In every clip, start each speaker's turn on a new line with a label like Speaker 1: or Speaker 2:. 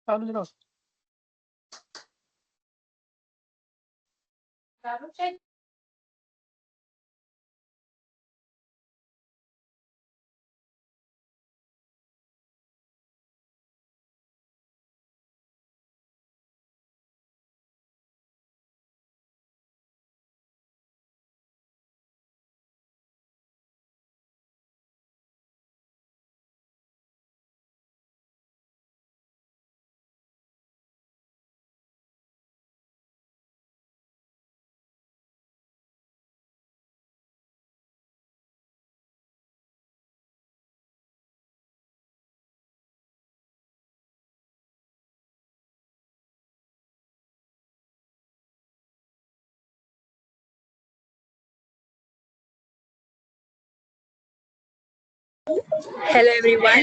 Speaker 1: चालू जरा
Speaker 2: Hello everyone.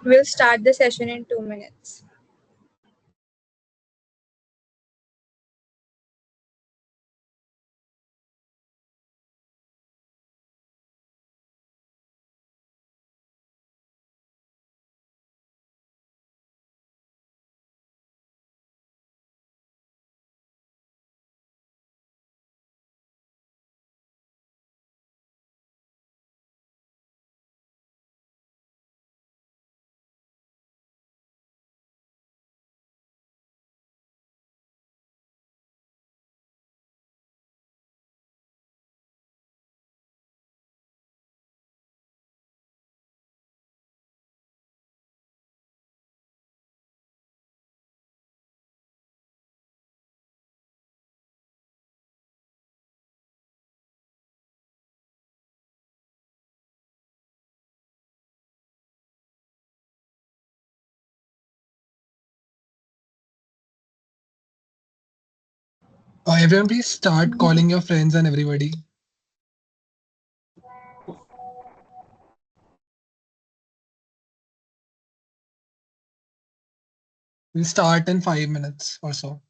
Speaker 2: We'll start the session in 2 minutes.
Speaker 3: Everyone, please start calling your friends and everybody. We'll start in 5 minutes or so.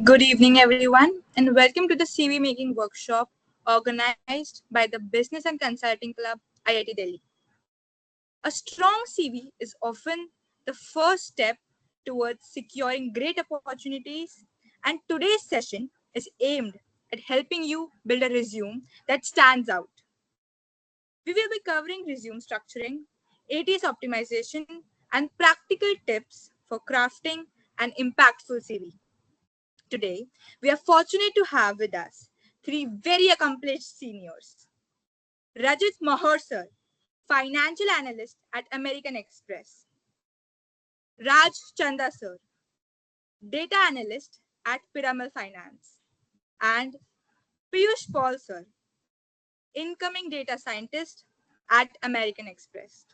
Speaker 2: Good evening everyone and welcome to the CV making workshop organized by the Business and Consulting Club IIT Delhi. A strong CV is often the first step towards securing great opportunities, and today's session is aimed at helping you build a resume that stands out. We will be covering resume structuring, ATS optimization, and practical tips for crafting an impactful CV. Today, we are fortunate to have with us three very accomplished seniors. Rajat Mahar sir, financial analyst at American Express. Raj Chanda sir, data analyst at Piramal Finance. And Piyush Paul sir, incoming data scientist at American Express.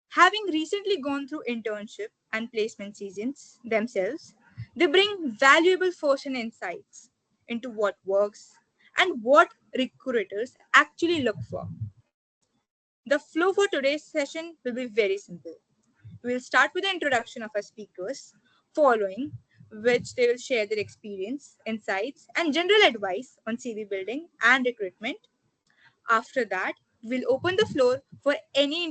Speaker 2: Having recently gone through internship and placement seasons themselves, they bring valuable first and insights into what works and what recruiters actually look for. The flow for today's session will be very simple. We will start with the introduction of our speakers, following which they will share their experience, insights, and general advice on CV building and recruitment. After that, we'll open the floor for any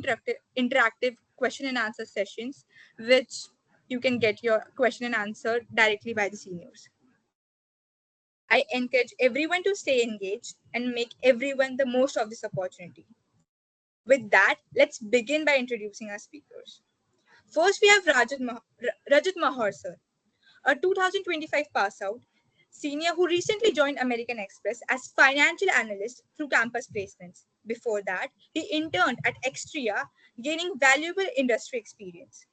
Speaker 2: interactive question and answer sessions, which you can get your question and answer directly by the seniors. I encourage everyone to stay engaged and make everyone the most of this opportunity. With that, let's begin by introducing our speakers. First, we have Rajat Mahar sir, a 2025 pass out senior who recently joined American Express as financial analyst through campus placements. Before that, he interned at Extria, gaining valuable industry experience.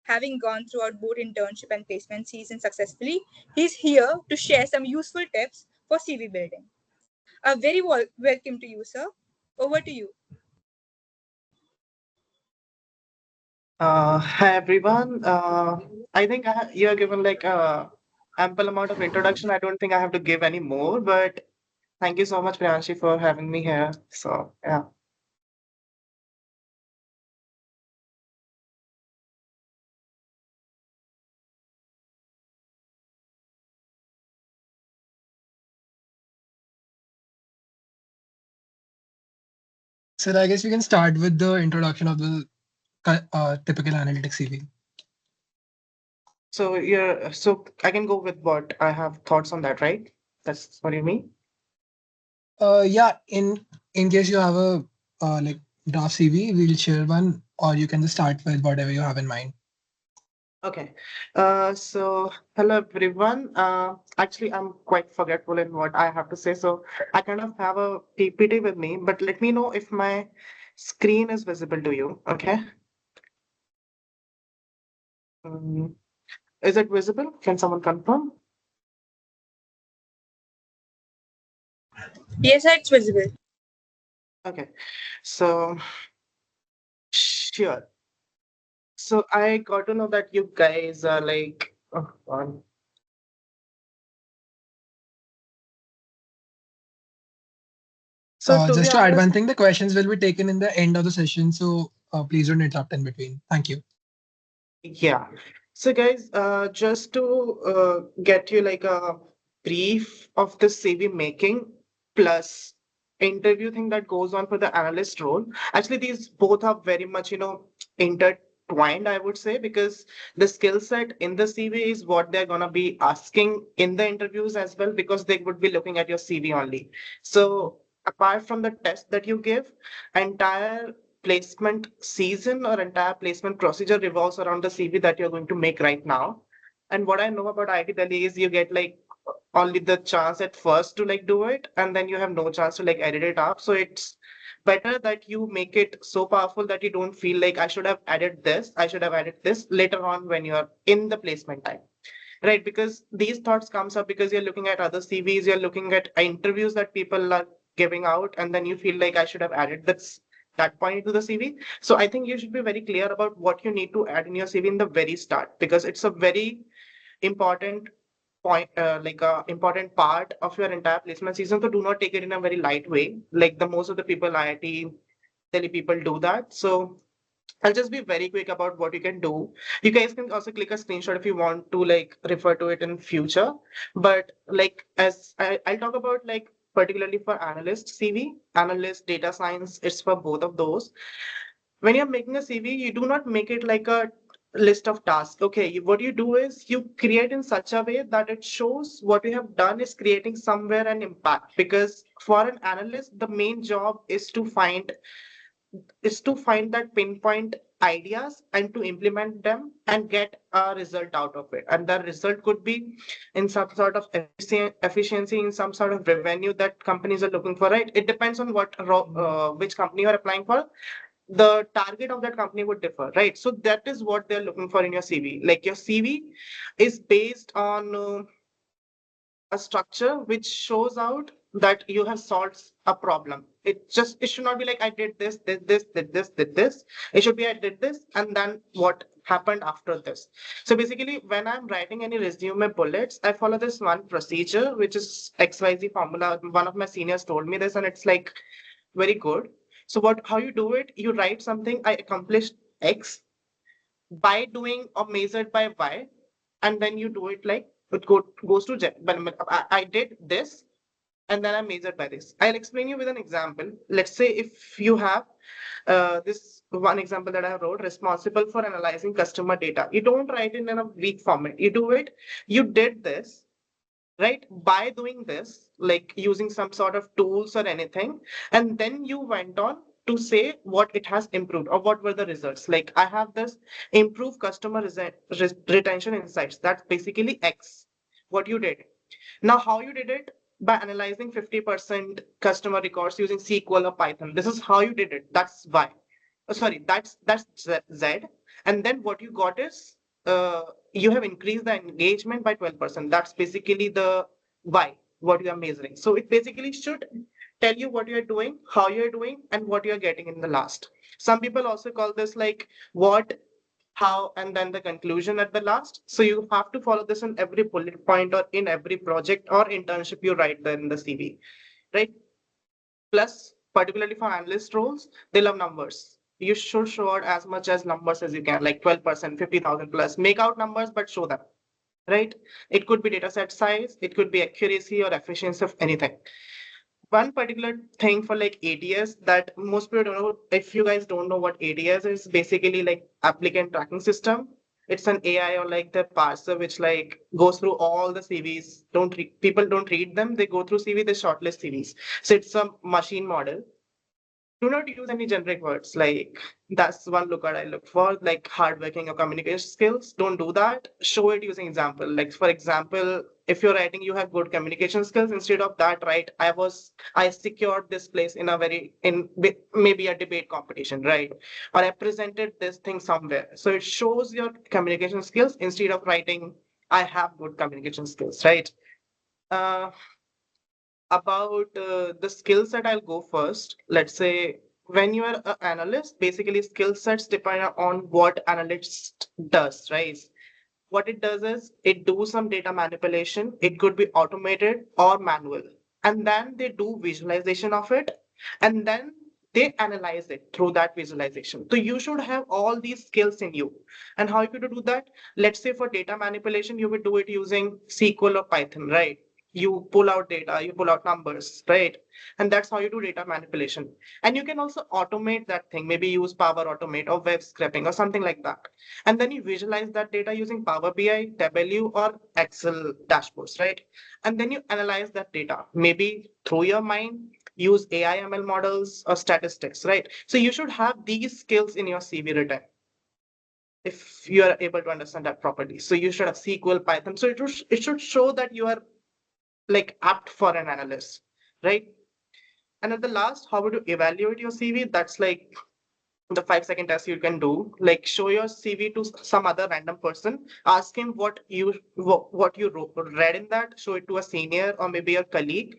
Speaker 2: Having gone throughout both internship and placement season successfully, he's here to share some useful tips for CV building. A very welcome to you, sir. Over to you.
Speaker 4: Hi everyone. I think you are given like a ample amount of introduction. I don't think I have to give any more, but thank you so much, Priyanshi, for having me here. So yeah.
Speaker 3: So I guess we can start with the introduction of the typical analytics CV.
Speaker 4: So I can go with what I have thoughts on that, right? That's what you mean?
Speaker 3: Yeah, in case you have a like draft CV, we'll share one, or you can just start with whatever you have in mind.
Speaker 4: Okay. So hello everyone. Actually, I'm quite forgetful in what I have to say. So I kind of have a PPT with me, but let me know if my screen is visible to you. Okay. Is it visible? Can someone confirm?
Speaker 2: Yes, sir, it's visible.
Speaker 4: Okay. So sure. So I got to know that you guys are like, oh, God. So to be
Speaker 3: Just to add
Speaker 4: honest,
Speaker 3: one thing, the questions will be taken in the end of the session, so please don't interrupt in between. Thank you.
Speaker 4: yeah. So guys, just to get you like a brief of the CV making plus interview thing that goes on for the analyst role. Actually, these both are very much, intertwined, I would say, because the skill set in the CV is what they're gonna be asking in the interviews as well, because they would be looking at your CV only. So apart from the test that you give, entire placement season or entire placement procedure revolves around the CV that you're going to make right now. And what I know about IT Delhi is you get like only the chance at first to like do it, and then you have no chance to like edit it up. So it's better that you make it so powerful that you don't feel like I should have added this, I should have added this later on when you're in the placement time. Right, because these thoughts comes up because you're looking at other CVs, you're looking at interviews that people are giving out, and then you feel like I should have added that point to the CV. So I think you should be very clear about what you need to add in your CV in the very start, because it's a very important point, like a important part of your entire placement season. So do not take it in a very light way, like the most of the people IIT Delhi people do that. So I'll just be very quick about what you can do. You guys can also click a screenshot if you want to like refer to it in future. But like as I'll talk about like particularly for analyst CV, analyst data science, it's for both of those. When you're making a CV, you do not make it like a list of tasks. Okay, what you do is you create in such a way that it shows what you have done is creating somewhere an impact. Because for an analyst, the main job is to find that pinpoint ideas and to implement them and get a result out of it. And the result could be in some sort of efficiency, in some sort of revenue that companies are looking for, right? It depends on which company you're applying for. The target of that company would differ, right? So that is what they're looking for in your CV. Like your CV is based on a structure which shows out that you have solved a problem. It should not be like I did this, did this, did this, did this. It should be I did this and then what happened after this. So basically, when I'm writing any resume bullets, I follow this one procedure, which is XYZ formula. One of my seniors told me this, and it's like very good. So how you do it, you write something, I accomplished X by doing or measured by Y, and then you do it like goes to Z. But I did this and then I measured by this. I'll explain you with an example. Let's say if you have this one example that I wrote, responsible for analyzing customer data. You don't write it in a weak format. You do it, you did this, right? By doing this, like using some sort of tools or anything, and then you went on to say what it has improved or what were the results. Like I have this improve customer retention insights. That's basically X, what you did. Now, how you did it? By analyzing 50% customer records using SQL or Python. This is how you did it. That's Y. Sorry, that's Z. And then what you got is you have increased the engagement by 12%. That's basically the Y, what you are measuring. So it basically should tell you what you're doing, how you're doing, and what you're getting in the last. Some people also call this like what, how, and then the conclusion at the last. So you have to follow this in every bullet point or in every project or internship you write there in the CV, right? Plus, particularly for analyst roles, they love numbers. You should show out as much as numbers as you can, like 12%, 50,000 plus. Make out numbers, but show them, right? It could be data set size, it could be accuracy or efficiency of anything. One particular thing for like ATS that most people don't know, if you guys don't know what ATS is, basically like applicant tracking system. It's an AI or like the parser which like goes through all the CVs. People don't read them. They go through CV, they shortlist CVs. So it's a machine model. Do not use any generic words. Like that's one lookout I look for, like hardworking or communication skills. Don't do that. Show it using example. Like for example, if you're writing you have good communication skills, instead of that, write I secured this place in a maybe a debate competition, right? Or I presented this thing somewhere. So it shows your communication skills instead of writing I have good communication skills, right? Uh, about the skill set, I'll go first. Let's say when you are an analyst, basically skill sets depend on what analyst does, right? What it does is it do some data manipulation. It could be automated or manual. And then they do visualization of it. And then they analyze it through that visualization. So you should have all these skills in you. And how you could do that? Let's say for data manipulation, you would do it using SQL or Python, right? You pull out data, you pull out numbers, right? And that's how you do data manipulation. And you can also automate that thing, maybe use Power Automate or web scraping or something like that. And then you visualize that data using Power BI, Tableau, or Excel dashboards, right? And then you analyze that data, maybe through your mind, use AI ML models or statistics, right? So you should have these skills in your CV written if you are able to understand that properly. So you should have SQL, Python. So it should show that you are like apt for an analyst, right? And at the last, how would you evaluate your CV? That's like the 5-second test you can do. Like show your CV to some other random person, ask him what you read in that, show it to a senior or maybe your colleague.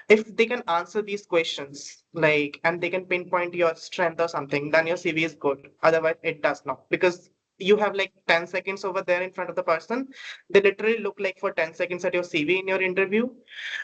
Speaker 4: If they can answer these questions, like, and they can pinpoint your strength or something, then your CV is good. Otherwise, it does not, because you have like 10 seconds over there in front of the person. They literally look like for 10 seconds at your CV in your interview,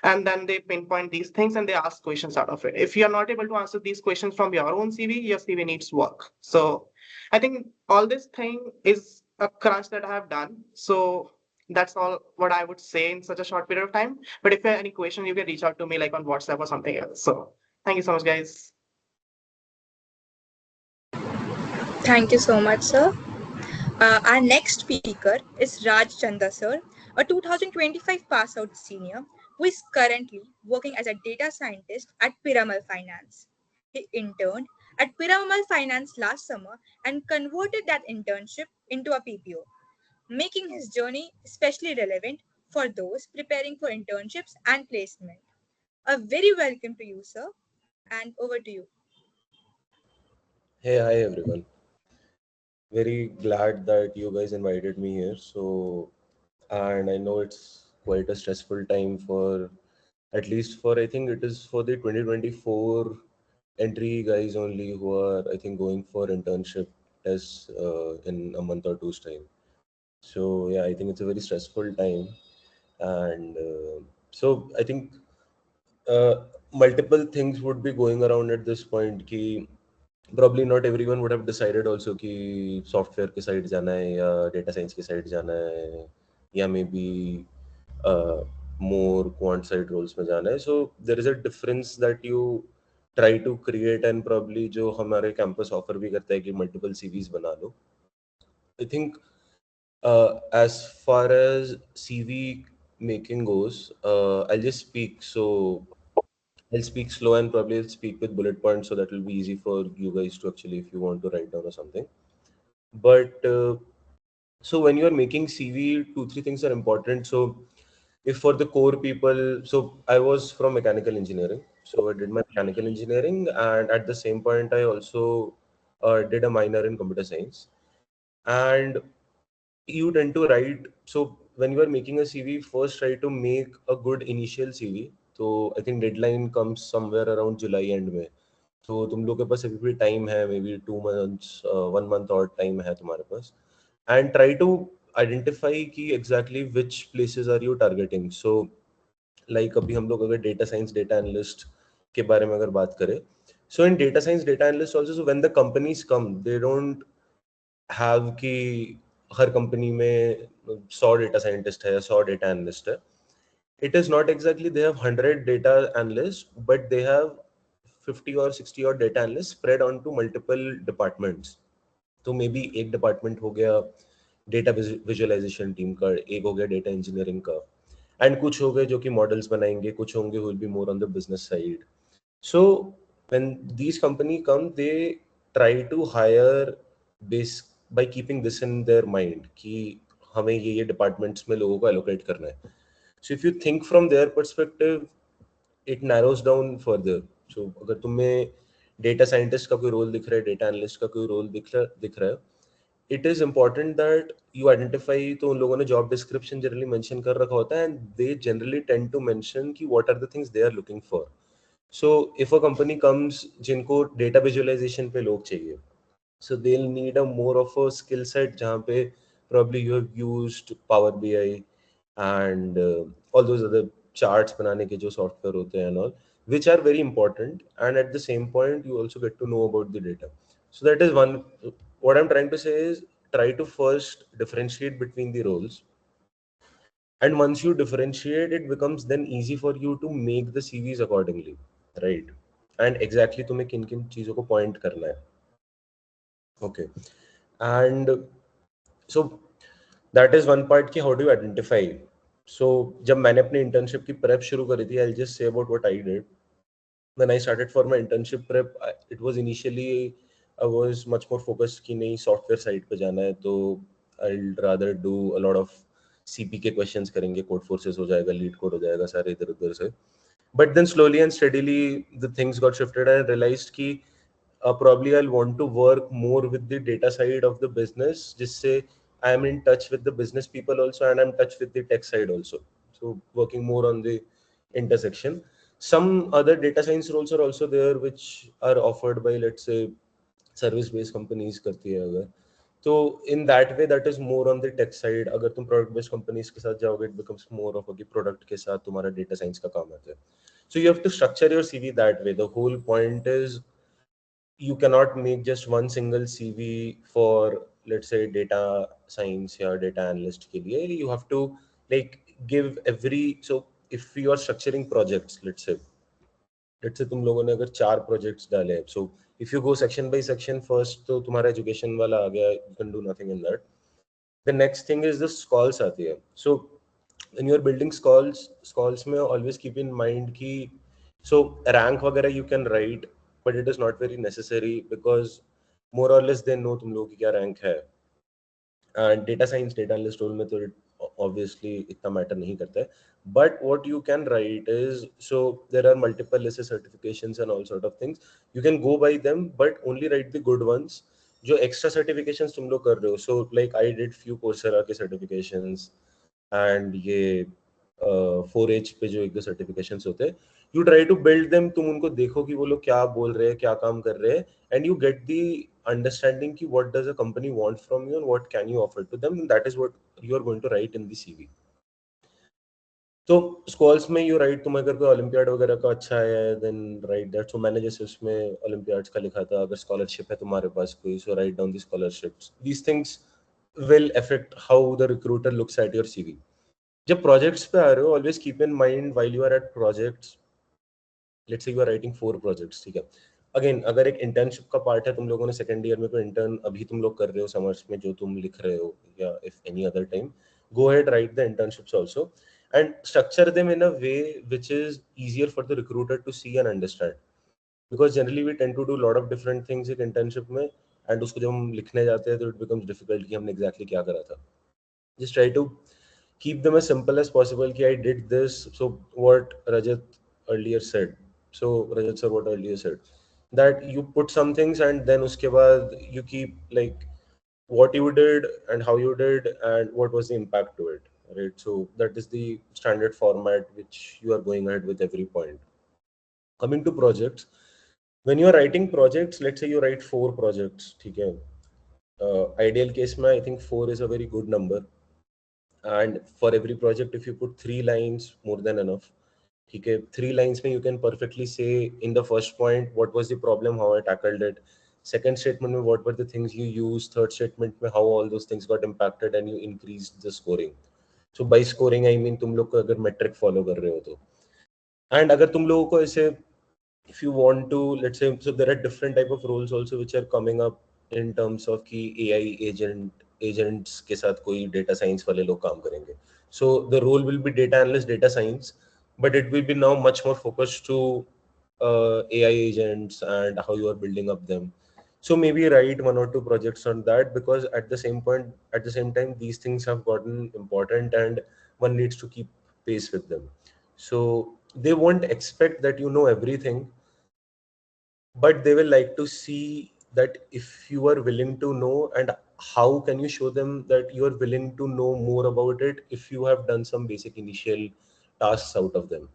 Speaker 4: and then they pinpoint these things and they ask questions out of it. If you're not able to answer these questions from your own CV, your CV needs work. So I think all this thing is a crunch that I have done. So that's all what I would say in such a short period of time. But if you have any question, you can reach out to me like on WhatsApp or something else. So thank you so much, guys.
Speaker 2: Thank you so much, sir. Our next speaker is Raj Chanda, sir, a 2025 pass out senior who is currently working as a data scientist at Piramal Finance. He interned at Piramal Finance last summer and converted that internship into a PPO, making his journey especially relevant for those preparing for internships and placement. A very welcome to you, sir, and over to you.
Speaker 5: Hey, hi everyone. Very glad that you guys invited me here. And I know it's quite a stressful time for, at least for, I think it is for the 2024 entry guys only who are, I think, going for internship tests in a month or two's time. So yeah, I think it's a very stressful time. And so I think uh, multiple things would be going around at this point. Ki probably not everyone would have decided also कि software के side जाना है या data science के side जाना है या maybe more quant side roles में जाना है. So there is a difference that you try to create and probably जो हमारे campus offer भी करता है कि multiple CVs बना लो. I think as far as CV making goes, I'll just speak. So I'll speak slow and probably I'll speak with bullet points so that will be easy for you guys to actually, if you want to write down or something. But so when you are making CV, 2-3 things are important. So if for the core people, so I was from mechanical engineering, so I did my mechanical engineering, and at the same point I also did a minor in computer science. And you tend to write, so when you are making a CV, first try to make a good initial CV. So I think deadline comes somewhere around July end में. तो तुम लोग के पास अभी भी time है, maybe 2 months, 1 month और time है तुम्हारे पास. And try to identify कि exactly which places are you targeting. So like अभी हम लोग अगर data science, data analyst के बारे में अगर बात करें, so in data science, data analyst also, so when the companies come, they don't have कि हर कंपनी में 100 डेटा साइंटिस्ट है, 100 डेटा एनालिस्ट है. It is not exactly they have 100 data analysts, but they have 50 or 60 or data analysts spread onto multiple departments. तो may be एक department हो गया data visualisation team का, एक हो गया डेटा इंजीनियरिंग का, एंड कुछ हो गए जो कि मॉडल्स बनाएंगे, कुछ होंगे who will be more on the business side. So when these company come, they try to hire base by keeping this in their mind कि हमें ये डिपार्टमेंट्स में लोगों को एलोकेट करना है. So if you think from their perspective, it narrows down further. So अगर तुम्हें डेटा साइंटिस्ट का कोई रोल दिख रहा है, डेटा एनालिस्ट का कोई रोल दिख रहा है, it is important that you identify. तो उन लोगों ने जॉब डिस्क्रिप्शन जनरली मेंशन कर रखा होता है, and they generally tend to mention कि what are the things they are looking for. So if a company comes जिनको डेटा विजुअलाइजेशन पे लोग चाहिए, so they'll need a more of a skill set जहाँ पे probably you have used Power BI and all those other charts बनाने के जो software होते हैं and all, which are very important, and at the same point you also get to know about the data. So that is one. What I'm trying to say is try to first differentiate between the roles, and once you differentiate, it becomes then easy for you to make the CVs accordingly, right? And exactly तुम्हें किन किन चीजों को point करना है. Okay. And so that is one part कि how do you identify. So जब मैंने अपनी internship की prep शुरू करी थी, I'll just say about what I did. When I started for my internship prep, it was initially I was much more focused कि नहीं software side पे जाना है, तो I'll rather do a lot of CP के questions करेंगे, code forces हो जाएगा, lead code हो जाएगा, सारे इधर उधर से. But then slowly and steadily the things got shifted, and I realized कि probably I'll want to work more with the data side of the business, जिससे I am in touch with the business people also, and I'm in touch with the tech side also. So working more on the intersection. Some other data science roles are also there, which are offered by, let's say, service-based companies करती है अगर, तो in that way that is more on the tech side. अगर तुम product-based companies के साथ जाओगे, it becomes more of a product के साथ तुम्हारा data science का काम आता है. So you have to structure your CV that way. The whole point is you cannot make just one single CV for, let's say, data science or data analyst के लिए. You have to like give every, so if you are structuring projects, let's say तुम लोगों ने अगर 4 projects डाले, so if you go section by section first, तो तुम्हारा education वाला आ गया, you can do nothing in that. The next thing is the scalls आती है. So when you are building scalls में always keep in mind कि so rank वगैरह you can write, but it is not very necessary because more or less they know तुम लोगों की क्या rank है. And data science, data analyst role में तो obviously इतना matter नहीं करता है. But what you can write is, so there are multiple ऐसे certifications and all sort of things. You can go by them, but only write the good ones. जो extra certifications तुम लोग कर रहे हो, so like I did few Coursera के certifications, and ये 4H पे जो एक दो certifications होते हैं, you try to build them. तुम उनको देखो कि वो लोग क्या बोल रहे हैं, क्या काम कर रहे हैं, and you get the understanding कि what does a company want from you and what can you offer to them. That is what you are going to write in the CV. तो स्कॉल्स में you right, तुम अगर कोई olympiad वगैरह का अच्छा है देन राइट दैट. सो मैंने जैसे उसमें ओलंपियाड्स का लिखा था, अगर स्कॉलरशिप है तुम्हारे पास कोई, so write down the scholarships. These things will affect how the recruiter looks at your CV. जब प्रोजेक्ट्स पे आ रहे हो, always keep in mind while you are at projects, let's say you are writing 4 projects, ठीक है. Again अगर एक internship का पार्ट है, तुम लोगों ने सेकंड ईयर में कोई इंटर्न अभी तुम लोग कर रहे हो समर्स में जो तुम लिख रहे हो, या if any other time, go ahead, write the internships also, and structure them in a way which is easier for the recruiter to see and understand, because generally we tend to do a lot of different things एक internship में, and उसको जब हम लिखने जाते हैं तो it becomes difficult कि हमने exactly क्या करा था. Just try to keep them as simple as possible कि I did this. So what Rajat earlier said, Rajat sir what earlier said, that you put some things and then uske baad you keep like what you did and how you did and what was the impact to it, right? So that is the standard format which you are going ahead with every point. Coming to projects, when you are writing projects, let's say you write 4 projects, okay, ideal case mein I think 4 is a very good number, and for every project if you put 3 lines, more than enough. Okay, 3 lines mein you can perfectly say in the first point what was the problem, how I tackled it. Second statement mein what were the things you used. Third statement mein how all those things got impacted and you increased the scoring. So by scoring I mean तुम लोग को अगर metric follow कर रहे हो तो. And अगर तुम लोगों को ऐसे, if you want to, let's say, so there are different type of roles also which are coming up in terms of कि AI agents के साथ कोई data science वाले लोग काम करेंगे. So the role will be data analyst, data science, but it will be now much more focused to AI agents and how you are building up them. So maybe write 1 or 2 projects on that, because at the same time, these things have gotten important and one needs to keep pace with them. So they won't expect that you know everything, but they will like to see that if you are willing to know, and how can you show them that you are willing to know more about it if you have done some basic initial tasks out of them.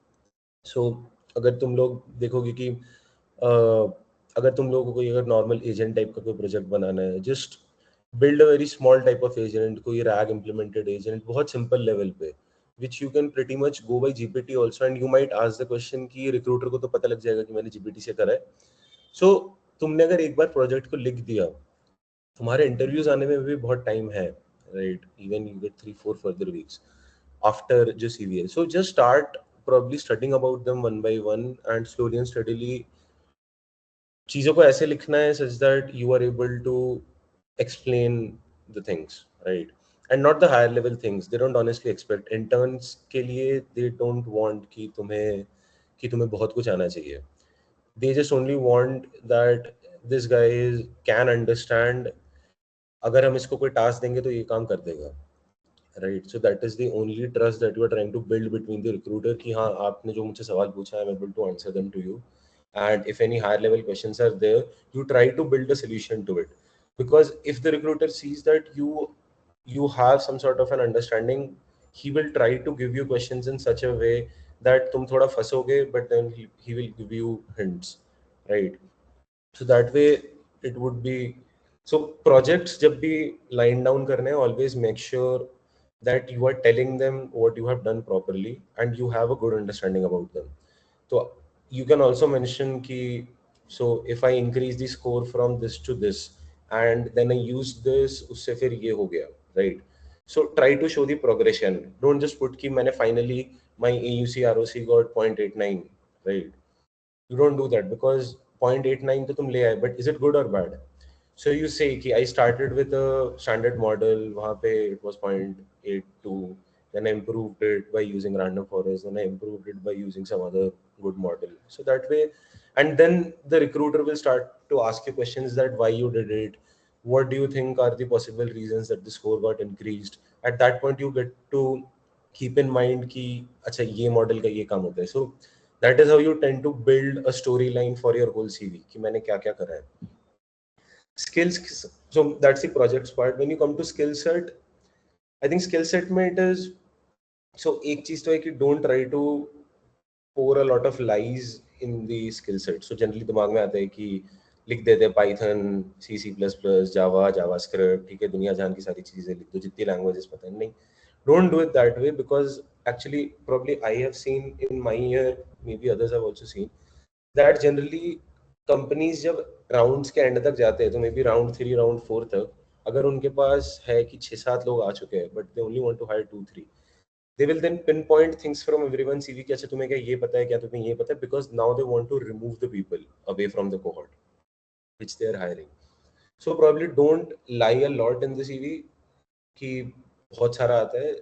Speaker 5: So अगर तुम लोग देखोगे कि अगर तुम लोगों को कोई अगर नॉर्मल एजेंट टाइप का कोई प्रोजेक्ट बनाना है, just build a very small type of agent, कोई रैग इम्प्लीमेंटेड एजेंट बहुत सिंपल लेवल पे, which you can pretty much go by GPT also, and you might ask the question कि recruiter को तो पता लग जाएगा कि मैंने GPT से करा है. So तुमने अगर एक बार प्रोजेक्ट को लिख दिया, तुम्हारे इंटरव्यूज आने में भी बहुत टाइम है, right? Even you get 3-4 further weeks after जो CV है. So just start probably studying about them one by one, and slowly and steadily चीजों को ऐसे लिखना है such that you are able to explain the things, right? And not the higher level things. They don't honestly expect interns के लिए, they don't want कि तुम्हें बहुत कुछ आना चाहिए. They just only want that this guy can understand, अगर हम इसको कोई टास्क देंगे तो ये काम कर देगा, right? So that is the only trust that you are trying to build between the recruiter कि हाँ आपने जो मुझसे सवाल पूछा, I'm able to answer them to you, and if any higher level questions are there, you try to build a solution to it. Because if the recruiter sees that you have some sort of an understanding, he will try to give you questions in such a way that तुम थोड़ा फंसोगे, but then he will give you hints, right? So that way it would be. So projects जब भी line down करने हैं, always make sure that you are telling them what you have done properly and you have a good understanding about them. So you can also mention ki, so if I increase the score from this to this and then I use this, usse fir ye ho gaya, right? So try to show the progression. Don't just put ki maine finally my AUC ROC got 0.89, right? You don't do that, because 0.89 to tum le aaye, but is it good or bad? So you say ki I started with a standard model, wahan pe it was 0.82, then I improved it by using random forest, then I improved it by using some other good model. So that way, and then the recruiter will start to ask you questions that why you did it, what do you think are the possible reasons that the score got increased. At that point you get to keep in mind ki acha ye model ka ye kaam hota hai. So that is how you tend to build a storyline for your whole CV कि मैंने क्या क्या करा है. Skills, so that's the projects part. When you come to skill set, I think skill set में it is, so एक चीज तो है कि don't try to pour a lot of lies in the skill set. So generally दिमाग में आता है कि लिख देते हैं Python, C++, Java, JavaScript, ठीक है, दुनिया जान की सारी चीजें लिख दो, जितनी लैंग्वेजेस पता है. नहीं, don't do it that way, because actually probably I have seen in my year, maybe others have also seen, that generally companies जब राउंड्स के एंड तक जाते हैं, तो मे बी राउंड 3, राउंड 4 तक, अगर उनके पास है कि 6-7 लोग आ चुके हैं, but they only want to hire 2-3, they will then pinpoint things from everyone's CV कि अच्छा तुम्हें क्या ये पता है, क्या तुम्हें ये पता है, because now they want to remove the people away from the cohort which they are hiring. So probably don't lie a lot in the CV कि बहुत सारा आता है.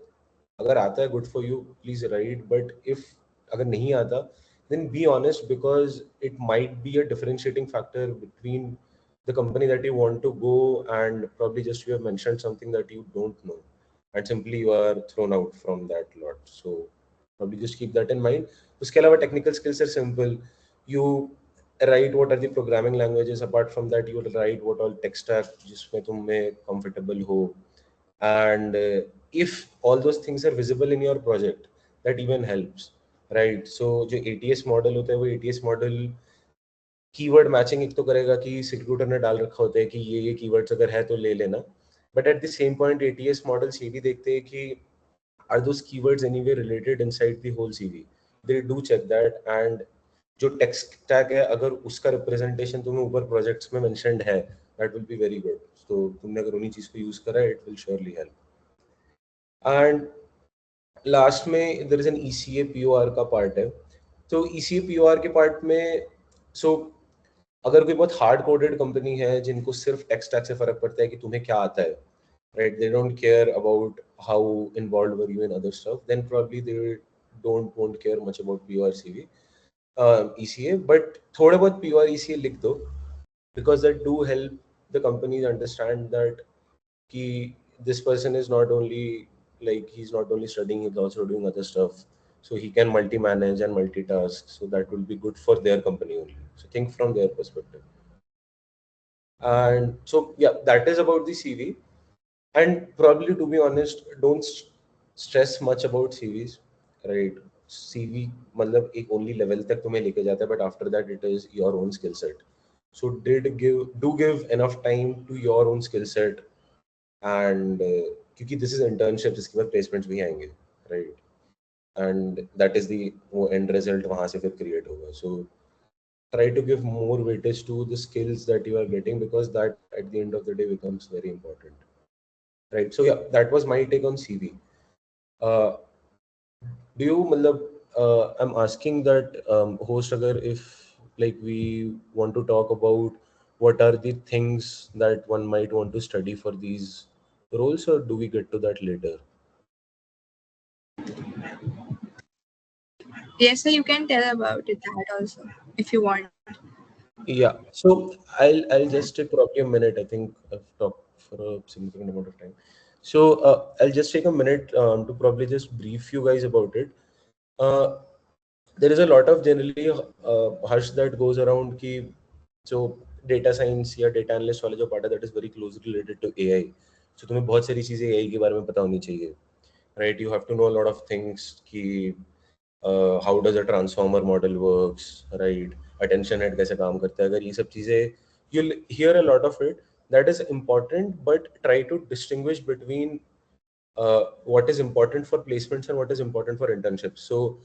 Speaker 5: अगर आता है good for you, please write. But if अगर नहीं आता, then be honest, because it might be a differentiating factor between the company that you want to go and probably just you have mentioned something that you don't know and simply you are thrown out from that lot. So probably just keep that in mind. उसके अलावा technical skills are simple. You write what are the programming languages. Apart from that, you will write what all tech stack जिसमें तुम में comfortable हो. And if all those things are visible in your project, that even helps, right? So जो ATS model होता है वो ATS model keyword matching एक तो करेगा कि रिक्रूटर ने डाल रखा होता है कि ये कीवर्ड्स अगर है तो ले लेना, but at the same point ATS models ये भी देखते हैं कि are those keywords anyway related inside the whole CV. They do check that. And जो टेक्स्ट टैग है अगर उसका रिप्रेजेंटेशन तुम्हें ऊपर प्रोजेक्ट्स में मेंशन्ड है, that will be very good. तो तुमने अगर उन्हीं चीज को यूज करा है, it will surely help. And last में देयर इज एन ईसीए पीओआर का पार्ट है. तो ईसीए पीओआर के पार्ट में अगर कोई बहुत हार्ड कोडेड कंपनी है जिनको सिर्फ टेक स्टैक से फर्क पड़ता है कि तुम्हें क्या आता है, right, they don't care about how involved were you in other stuff, then probably they won't care much about POR CV, ECA. But थोड़े बहुत POR ECA लिख दो, because that do help the companies understand that कि this person is not only he's not only studying, he's also doing other stuff. So he can multi-manage and multitask. So that will be good for their company only. So think from their perspective. And so, yeah, that is about the CV. And probably, to be honest, don't stress much about CVs, right? CV मतलब एक only level तक तुम्हें लेके जाता है, but after that it is your own skill set. So do give enough time to your own skill set. And क्योंकि this is internship, इसके बाद placements भी आएंगे, right? And that is the end result वहाँ से फिर create होगा. So try to give more weightage to the skills that you are getting, because that at the end of the day becomes very important, right? So yeah, that was my take on CV. Do you I'm asking that host agar if like we want to talk about what are the things that one might want to study for these roles, or do we get to that later?
Speaker 2: Yes, sir, you can tell about it that also if you want.
Speaker 5: Yeah, so I'll just take probably a minute. I think I've talked for a significant amount of time. So I'll just take a minute to probably just brief you guys about it. There is a lot of generally hush that goes around ki so data science या data analyst वाला जो part है, that is very closely related to AI. So तुम्हें बहुत सारी चीजें AI के बारे में पता होनी चाहिए, right? You have to know a lot of things कि how does a transformer model works, right? Attention head कैसे काम करता है. अगर ये सब चीजें you'll hear a lot of it, that is important, but try to distinguish between what is important for placements and what is important for internships. So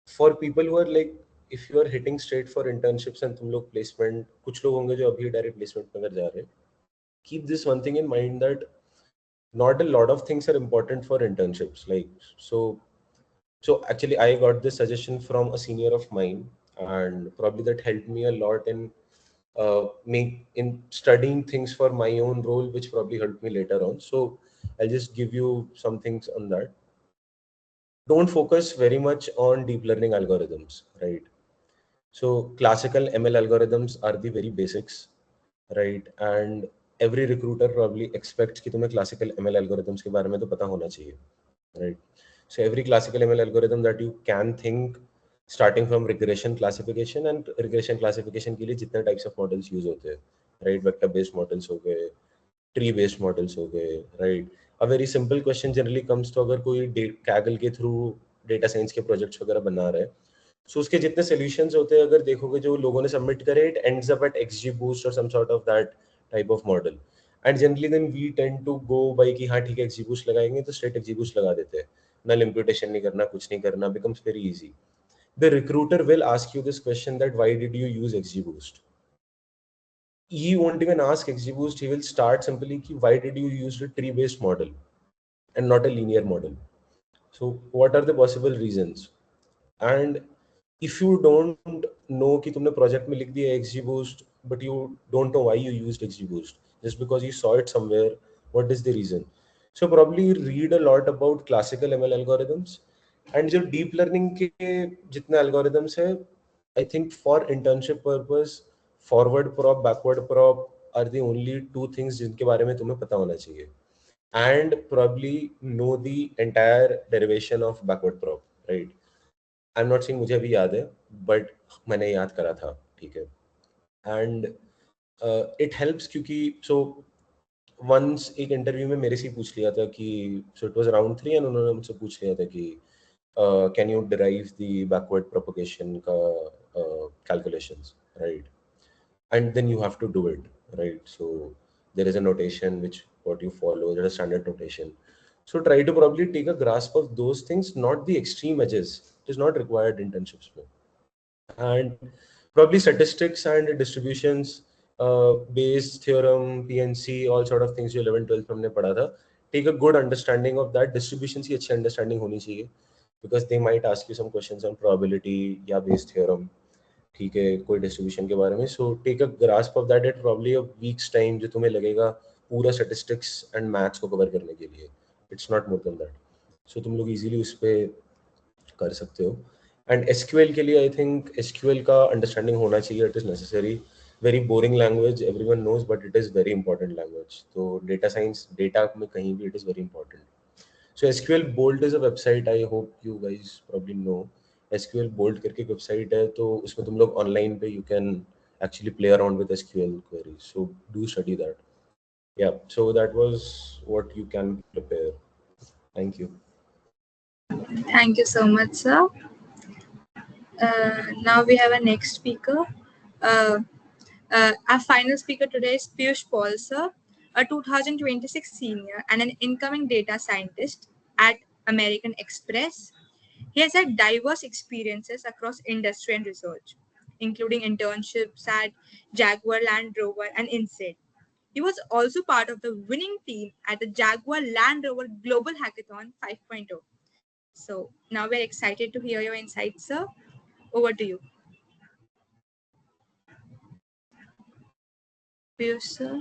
Speaker 5: for people who are like, if you are hitting straight for internships and तुम लोग placement, कुछ लोग होंगे जो अभी direct placement में अगर जा रहे हैं, keep this one thing in mind that not a lot of things are important for internships. Like so actually I got this suggestion from a senior of mine, and probably that helped me a lot in studying things for my own role, which probably helped me later on. So I'll just give you some things on that. Don't focus very much on deep learning algorithms, right? So classical ML algorithms are the very basics, right? And every recruiter probably expects कि तुम्हें classical ML algorithms के बारे में तो पता होना चाहिए, right? So every classical ML algorithm that you can think, starting from regression classification, and regression classification के लिए जितने types of models use होते हैं, right? Vector based models हो गए, tree based models हो गए, right? A very simple question generally comes to अगर कोई Kaggle के through data science के projects वगैरह बना रहा है, so उसके जितने solutions होते हैं अगर देखोगे जो लोगों ने submit करे, it ends up at XGBoost or some sort of that type of model. And generally then we tend to go by कि हाँ ठीक है XGBoost लगाएंगे तो straight XGBoost लगा देते हैं, null imputation नहीं करना, कुछ नहीं करना, becomes very easy. The recruiter will ask you this question that why did you use XGBoost? He won't even ask XGBoost, he will start simply ki why did you use a tree based model and not a linear model? So what are the possible reasons? And if you don't know कि तुमने project में लिख दिया XGBoost, but you don't know why you used XGBoost, just because you saw it somewhere, what is the reason? So probably read a lot about classical ML algorithms, and जो deep learning के जितने algorithms है, I think for internship purpose, forward prop, backward prop are the only two things जिनके बारे में तुम्हें पता होना चाहिए. And probably know the entire derivation of backward prop, right? I'm not saying मुझे अभी याद है, but मैंने याद करा था, ठीक है. And it helps क्योंकि so once एक इंटरव्यू में मेरे से ही पूछ लिया था कि so it was round 3 and उन्होंने मुझसे पूछ लिया था कि can you derive the backward propagation का calculations, right? And then you have to do it, right? So there is a notation which what you follow, there is a standard notation. So try to probably take a grasp of those things, not the extreme edges. It is not required internships. And probably statistics and distributions, Bayes theorem, PNC, all sort of things you 11, 12 हमने पढ़ा था. Take a good understanding of that. Distributions की अच्छी understanding होनी चाहिए, because they might ask you some questions on probability या Bayes theorem. ठीक है, कोई डिस्ट्रीब्यूशन के बारे में. So take a grasp of that at probably a week's time, जो तुम्हें लगेगा पूरा स्टैटिस्टिक्स एंड मैथ्स को कवर करने के लिए. It's not more than that. So तुम लोग इजीली उस पर कर सकते हो. एंड एसक्यूएल के लिए आई थिंक एसक्यूएल का अंडरस्टैंडिंग होना चाहिए. It is necessary. Very boring language, everyone knows, but it is very important language. तो डेटा साइंस, डेटा में कहीं भी it is very important. So SQL Bolt is a website. I hope you guys probably know. SQL Bolt करके एक website है, तो उसमें तुम लोग online पे you can actually play around with SQL queries. So do study that. Yeah. So that was what you can prepare. Thank you.
Speaker 2: Thank you so much, sir. Now we have a next speaker. Our final speaker today is Piyush Paul, sir, a 2026 senior and an incoming data scientist at American Express. He has had diverse experiences across industry and research, including internships at Jaguar Land Rover and INSEAD. He was also part of the winning team at the Jaguar Land Rover Global Hackathon 5.0. So now we're excited to hear your insights, sir. Over to you. Piyush, sir.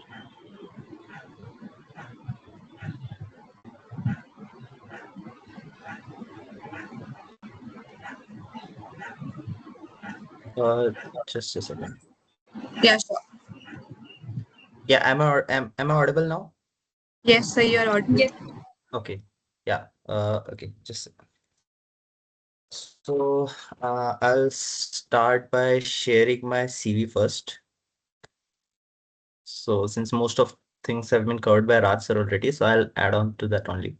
Speaker 6: Just a second.
Speaker 2: Yeah, sure.
Speaker 6: Yeah, am I audible now?
Speaker 2: Yes, sir, you are audible.
Speaker 6: Okay. Yeah. Okay. Just. So I'll start by sharing my CV first. So since most of things have been covered by Raj sir already, so I'll add on to that only.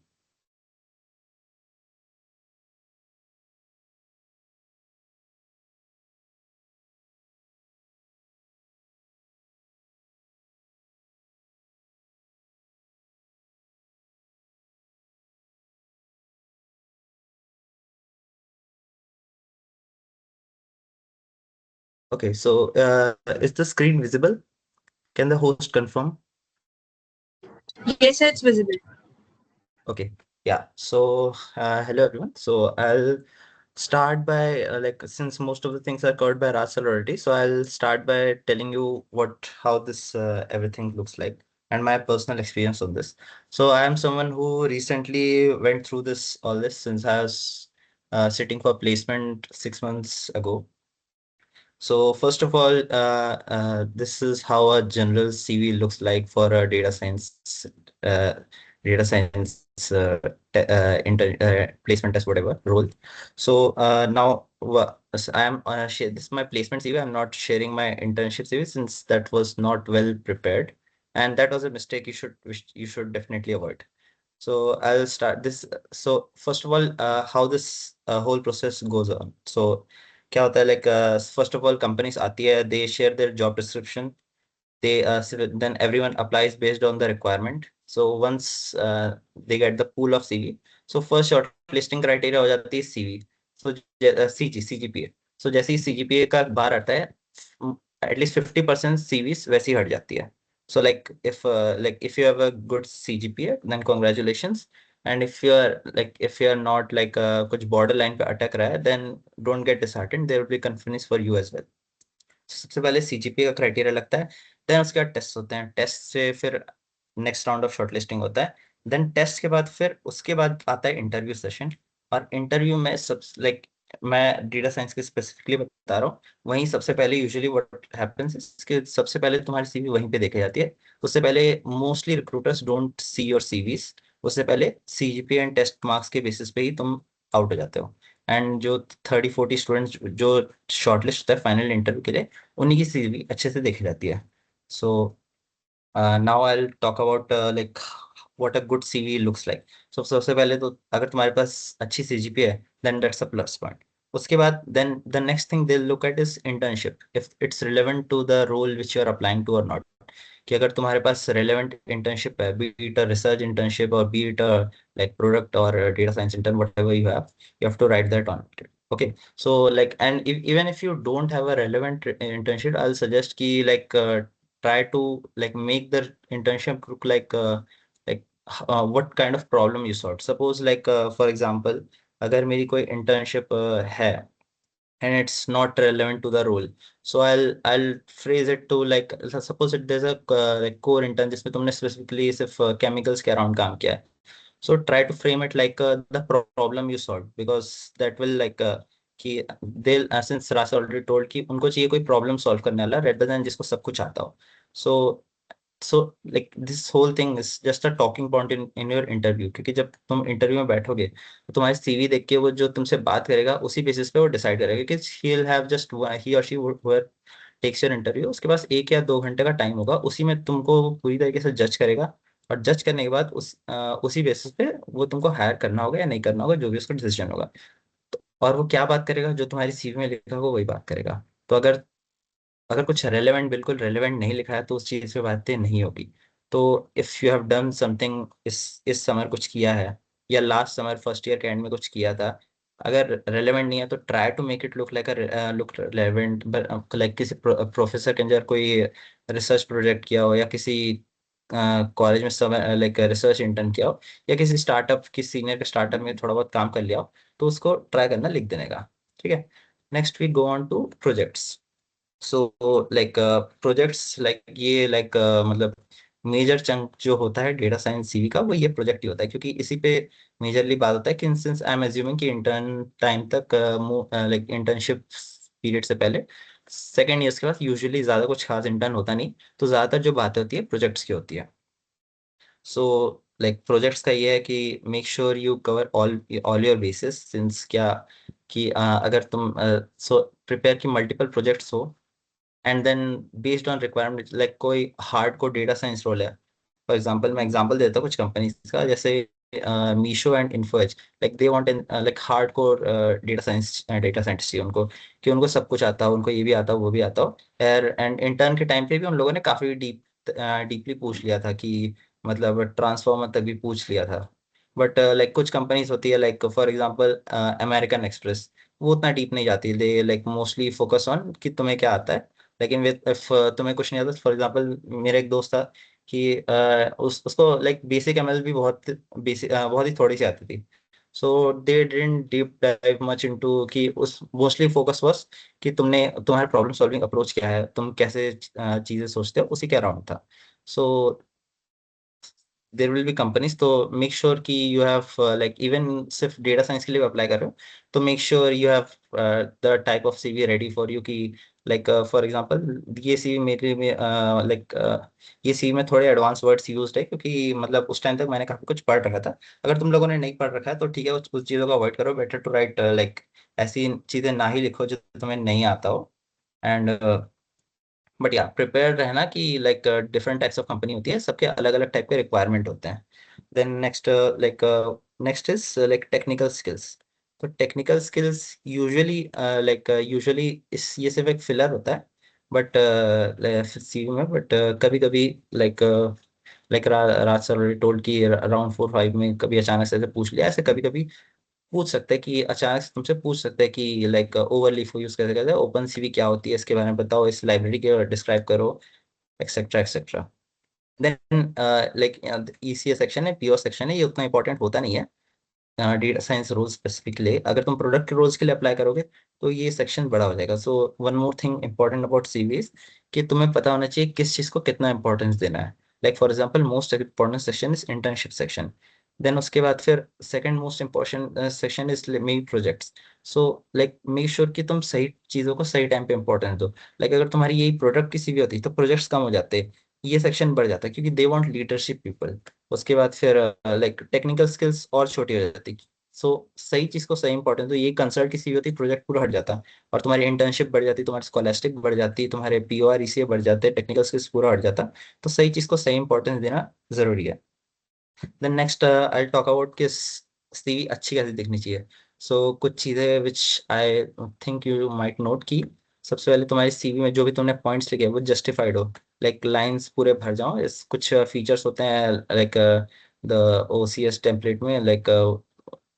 Speaker 6: Okay, so is the screen visible? Can the host confirm?
Speaker 2: Yes, sir, it's visible.
Speaker 6: Okay, yeah. So hello everyone. So I'll start by since most of the things are covered by Russell already, so I'll start by telling you how this everything looks like and my personal experience on this. So I am someone who recently went through all this since I was sitting for placement 6 months ago. So first of all, this is how a general CV looks like for a data science placement test, whatever role. So now so I am this is my placement CV. I'm not sharing my internship CV since that was not well prepared, and that was a mistake you should definitely avoid. So I'll start this. So first of all, how this whole process goes on. So क्या होता है like first of all companies आती है, they share their job description, they then everyone applies based on the requirement. So once they get the pool of CV, so first shortlisting criteria हो जाती है CV. So CGPA. So जैसे ही CGPA का बार आता है, at least 50% CVs वैसी हट जाती है. So if you have a good CGPA, then congratulations. And if you are not like कुछ बॉर्डर लाइन पे अटक रहा है, then don't get disheartened, there will be companies for you as well. सबसे पहले सीजीपीए का क्राइटेरिया लगता है, देन उसके बाद टेस्ट होते हैं, टेस्ट से फिर नेक्स्ट राउंड ऑफ शॉर्टलिस्टिंग होता है, देन टेस्ट के बाद फिर उसके बाद आता है इंटरव्यू सेशन। और इंटरव्यू में सब लाइक मैं डेटा साइंस के स्पेसिफिकली बता रहा हूँ, वहीं सबसे पहले यूजुअली व्हाट हैपेंस इसके सबसे पहले तुम्हारी सीवी वहीं पे देखी जाती है। उससे पहले mostly recruiters don't see your CVs, उससे पहले सीजीपीए एंड टेस्ट मार्क्स के बेसिस पे ही तुम आउट हो जाते हो। एंड जो 30-40 स्टूडेंट्स जो शॉर्टलिस्ट होता है फाइनल इंटरव्यू के लिए, उन्हीं की सीवी अच्छे से देखी जाती है। So now I will talk about like what a good CV looks like. So सबसे पहले तो अगर तुम्हारे पास अच्छी सीजीपीए है, then that's a plus point. उसके बाद then the next thing they look at is internship, if it's relevant to the role which you are applying to और नॉट। कि अगर तुम्हारे पास रेलेवेंट इंटर्नशिप है, be it a research internship और B it a like product और data science intern, whatever you have to write that on it. Okay, so like, and even if you don't have a relevant internship, I'll suggest ki like try to like make the internship look like what kind of problem you solve. Suppose like for example, अगर मेरी कोई internship है and it's not relevant to the role, so I'll phrase it to like, suppose there's a like core intern जिसमें तुमने specifically सिर्फ chemicals के around काम किया है, so try to frame it like the problem you solved, because that will like कि they'll since Ras already told कि उनको चाहिए कोई problem solve करने वाला rather than जिसको सब कुछ आता हो। so so like this whole thing is just a talking point in your interview, क्योंकि जब तुम इंटरव्यू में बैठोगे तो तुम्हारी सीवी देख के वो जो तुमसे बात करेगा उसी बेसिस पे वो डिसाइड करेगा कि ही विल हैव जस्ट ही और शी टेक्स योर इंटरव्यू, उसके पास 1 या 2 घंटे का टाइम होगा, उसी में तुमको पूरी तरीके से जज करेगा। और जज करने के बाद उसी बेसिस पे वो तुमको हायर करना होगा या नहीं करना होगा, जो भी उसका डिसीजन होगा। और वो क्या बात करेगा, जो तुम्हारी सीवी में लिखा होगा वही बात करेगा। तो अगर अगर कुछ रेलेवेंट बिल्कुल रेलेवेंट नहीं लिखा है तो उस चीज पे बातें नहीं होगी। तो if you have done something, इस समर कुछ किया है या लास्ट समर फर्स्ट ईयर के एंड में कुछ किया था, अगर रेलेवेंट नहीं है तो try to make it look like look relevant. Like किसी प्रोफेसर के अंदर कोई रिसर्च प्रोजेक्ट किया हो, या किसी कॉलेज में समय लाइक रिसर्च इंटर्न किया हो, या किसी स्टार्टअप किसी सीनियर के स्टार्टअप में थोड़ा बहुत काम कर लिया हो, तो उसको ट्राई करना लिख देने का। ठीक है, next we go on to projects. So like projects like ये लाइक मतलब मेजर चंक जो होता है डेटा साइंस सीवी का, वो ये प्रोजेक्ट ही होता है, क्योंकि इसी पे मेजरली बात होता है कि सिंस आई एम एज्यूमिंग कि इंटर्न टाइम तक लाइक इंटर्नशिप पीरियड से पहले सेकेंड ईयर्स के बाद यूजुअली ज़्यादा कुछ खास इंटर्न होता नहीं, तो ज़्यादातर जो बातें होती है प्रोजेक्ट्स की होती है। सो लाइक प्रोजेक्ट्स का ये है कि make sure you cover all your bases, since क्या कि अगर तुम सो प्रिपेयर की मल्टीपल प्रोजेक्ट्स हो, and then based on requirement like कोई hard core data science role है, फॉर एग्जांपल मैं एग्जांपल देता हूँ कुछ कंपनीज का, जैसे Meesho and Info Edge, like they want like hard core data scientist चाहिए उनको, कि उनको सब कुछ आता हो, उनको ये भी आता हो वो भी आता हो। एंड इंटर्न के टाइम पे भी उन लोगों ने काफी डीपली पूछ लिया था कि मतलब ट्रांसफॉर्मर तक भी पूछ लिया था। बट लाइक कुछ कंपनीज होती है like for example American express, वो उतना डीप नहीं जाती, they like mostly focus on कि तुम्हें क्या आता है। लेकिन विद इफ तुम्हें कुछ नहीं आता, फॉर एग्जांपल मेरा एक दोस्त था कि उसको लाइक बेसिक एमएल भी बहुत बेसिक बहुत ही थोड़ी सी आती थी। So they didn't deep dive much into कि उस मोस्टली फोकस बस कि तुम्हारा प्रॉब्लम सॉल्विंग अप्रोच क्या है, तुम कैसे चीजें सोचते हो, उसी के अराउंड था। सो देर विल बी कंपनीज, तो मेक श्योर कि यू हैव लाइक इवन सिर्फ डेटा साइंस के लिए अप्लाई कर रहे हो तो make sure you have the type of CV ready for you, कि लाइक फॉर एग्जांपल ये सीवी मेरे में लाइक ये सीवी में थोड़े एडवांस वर्ड्स यूज्ड है, क्योंकि मतलब उस टाइम तक मैंने काफी कुछ पढ़ रखा था। अगर तुम लोगों ने नहीं पढ़ रखा है तो ठीक है, उस चीज़ों को अवॉइड करो, बेटर टू राइट लाइक ऐसी चीजें ना ही लिखो जो तुम्हें नहीं आता हो। एंड बट या प्रिपेयर रहना कि like different types of company होती है, सबके अलग अलग टाइप के रिक्वायरमेंट होते हैं। Then next like next is like technical skills. तो technical skills usually like usually is ये सिर्फ एक फिलर होता है बट सीवी में, बट कभी कभी लाइक लाइक राज सर टोल्ड कि अराउंड 4-5 में कभी अचानक से ऐसे पूछ लिया, ऐसे कभी कभी पूछ सकते हैं कि अचानक से तुमसे पूछ सकते हैं कि लाइक ओवरलीफ को यूज कैसे करते हैं, ओपन सीवी क्या होती है इसके बारे में बताओ, इस लाइब्रेरी के डिस्क्राइब करो, etcetera etcetera. Then like ECS section है, PO सेक्शन है, ये उतना इंपॉर्टेंट होता नहीं है डेटा साइंस रोल स्पेसिफिकली। अगर तुम प्रोडक्ट के रोल्स के लिए अप्लाई करोगे तो ये सेक्शन बड़ा हो जाएगा। So one more thing important about CVs कि तुम्हें पता होना चाहिए किस चीज़ को कितना इंपॉर्टेंस देना है। Like for example most important section is internship section. Then उसके बाद फिर second most important section is मेरी projects. So like make sure कि तुम सही चीज़ों को सही टाइम पे इंपॉर्टेंस दो। लाइक अगर तुम्हारी यही प्रोडक्ट की CV होती तो प्रोजेक्ट्स कम हो जाते, ये सेक्शन बढ़ जाता क्योंकि दे वांट लीडरशिप पीपल। उसके बाद फिर लाइक टेक्निकल स्किल्स और छोटी हो जाती। सो सही चीज को सही इंपॉर्टेंस तो ये कंसल्ट की CV होती, प्रोजेक्ट पूरा हट जाता और तुम्हारी इंटर्नशिप बढ़ जाती, तुम्हारी स्कॉलास्टिक बढ़ जाती, तुम्हारे PO और ECA बढ़ जाते, टेक्निकल स्किल्स पूरा हट जाता। तो सही चीज को सही इंपॉर्टेंस देना जरूरी है। Then next I talk about किस CV अच्छी कैसे दिखनी चाहिए। सो कुछ चीजें which I think you might note की। सबसे पहले तुम्हारी CV में जो भी तुमने पॉइंट्स लिखे वो जस्टिफाइड हो, लाइक लाइंस पूरे भर जाओ। इस कुछ फीचर्स होते हैं लाइक द OCS टेम्पलेट में, लाइक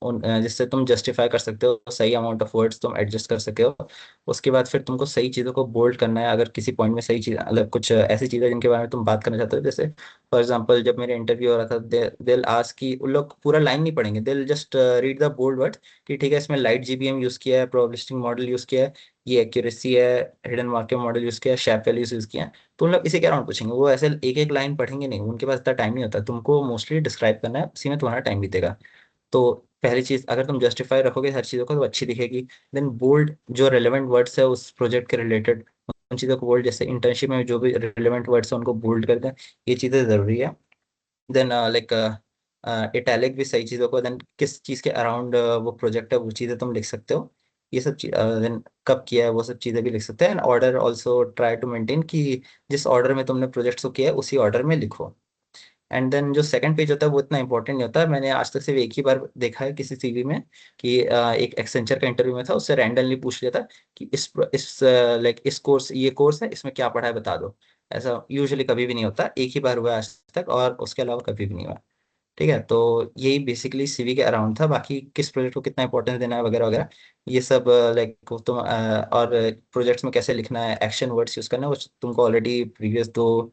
Speaker 6: जिससे तुम जस्टिफाई कर सकते हो, सही अमाउंट ऑफ वर्ड्स तुम एडजस्ट कर सकते हो। उसके बाद फिर तुमको सही चीज़ों को बोल्ड करना है। अगर किसी पॉइंट में सही चीज़ मतलब कुछ ऐसी चीज़ें जिनके बारे में तुम बात करना चाहते हो, जैसे फॉर एग्जांपल जब मेरे इंटरव्यू हो रहा था, दिल आज की उन लोग पूरा लाइन नहीं पढ़ेंगे, दिल just read the bold word कि ठीक है इसमें लाइट GBM यूज़ किया है, प्रोबेबिलिस्टिक मॉडल यूज़ किया है, ये एक्यूरेसी है, हिडन मार्कअप मॉडल यूज़ किया है, शैप वैल्यूज यूज़ किया है। तो उन लोग इसे क्या राउंड पूछेंगे, वो ऐसे एक एक लाइन पढ़ेंगे नहीं, उनके पास इतना टाइम नहीं होता। तुमको मोस्टली डिस्क्राइब करना है, उसी में तुम्हारा टाइम बीतेगा। तो पहली चीज अगर तुम जस्टिफाई रखोगे हर चीजों को तो अच्छी दिखेगी। देन बोल्ड जो रिलेवेंट वर्ड्स है उस प्रोजेक्ट के रिलेटेड उन चीजों को बोल्ड, जैसे इंटर्नशिप में जो भी रिलेवेंट वर्ड्स है उनको बोल्ड कर दें, ये चीजें जरूरी है। देन लाइक इटैलिक भी सही चीजों को, देन किस चीज के अराउंड वो प्रोजेक्ट है वो चीजें तुम लिख सकते हो, ये सब चीज देन कब किया है वो सब चीजें भी लिख सकते हैं। And order also try to maintain कि जिस ऑर्डर में तुमने प्रोजेक्ट्स को किया है उसी ऑर्डर में लिखो। एंड देन जो सेकंड पेज होता है वो इतना इंपॉर्टेंट नहीं होता है। मैंने आज तक सिर्फ एक ही बार देखा है किसी CV में कि एक एक्सेंचर का इंटरव्यू में था, उससे रैंडमली पूछ लिया था कि इस लाइक इस कोर्स ये कोर्स है इसमें क्या पढ़ा है बता दो। ऐसा यूजुअली कभी भी नहीं होता, एक ही बार हुआ है आज तक और उसके अलावा कभी भी नहीं हुआ। ठीक है, तो यही बेसिकली CV के अराउंड था। बाकी किस प्रोजेक्ट को कितना इंपॉर्टेंस देना है वगैरह वगैरह ये सब लाइक तुम और प्रोजेक्ट्स में कैसे लिखना है, एक्शन वर्ड्स यूज करना है, वो तुमको ऑलरेडी प्रीवियस 2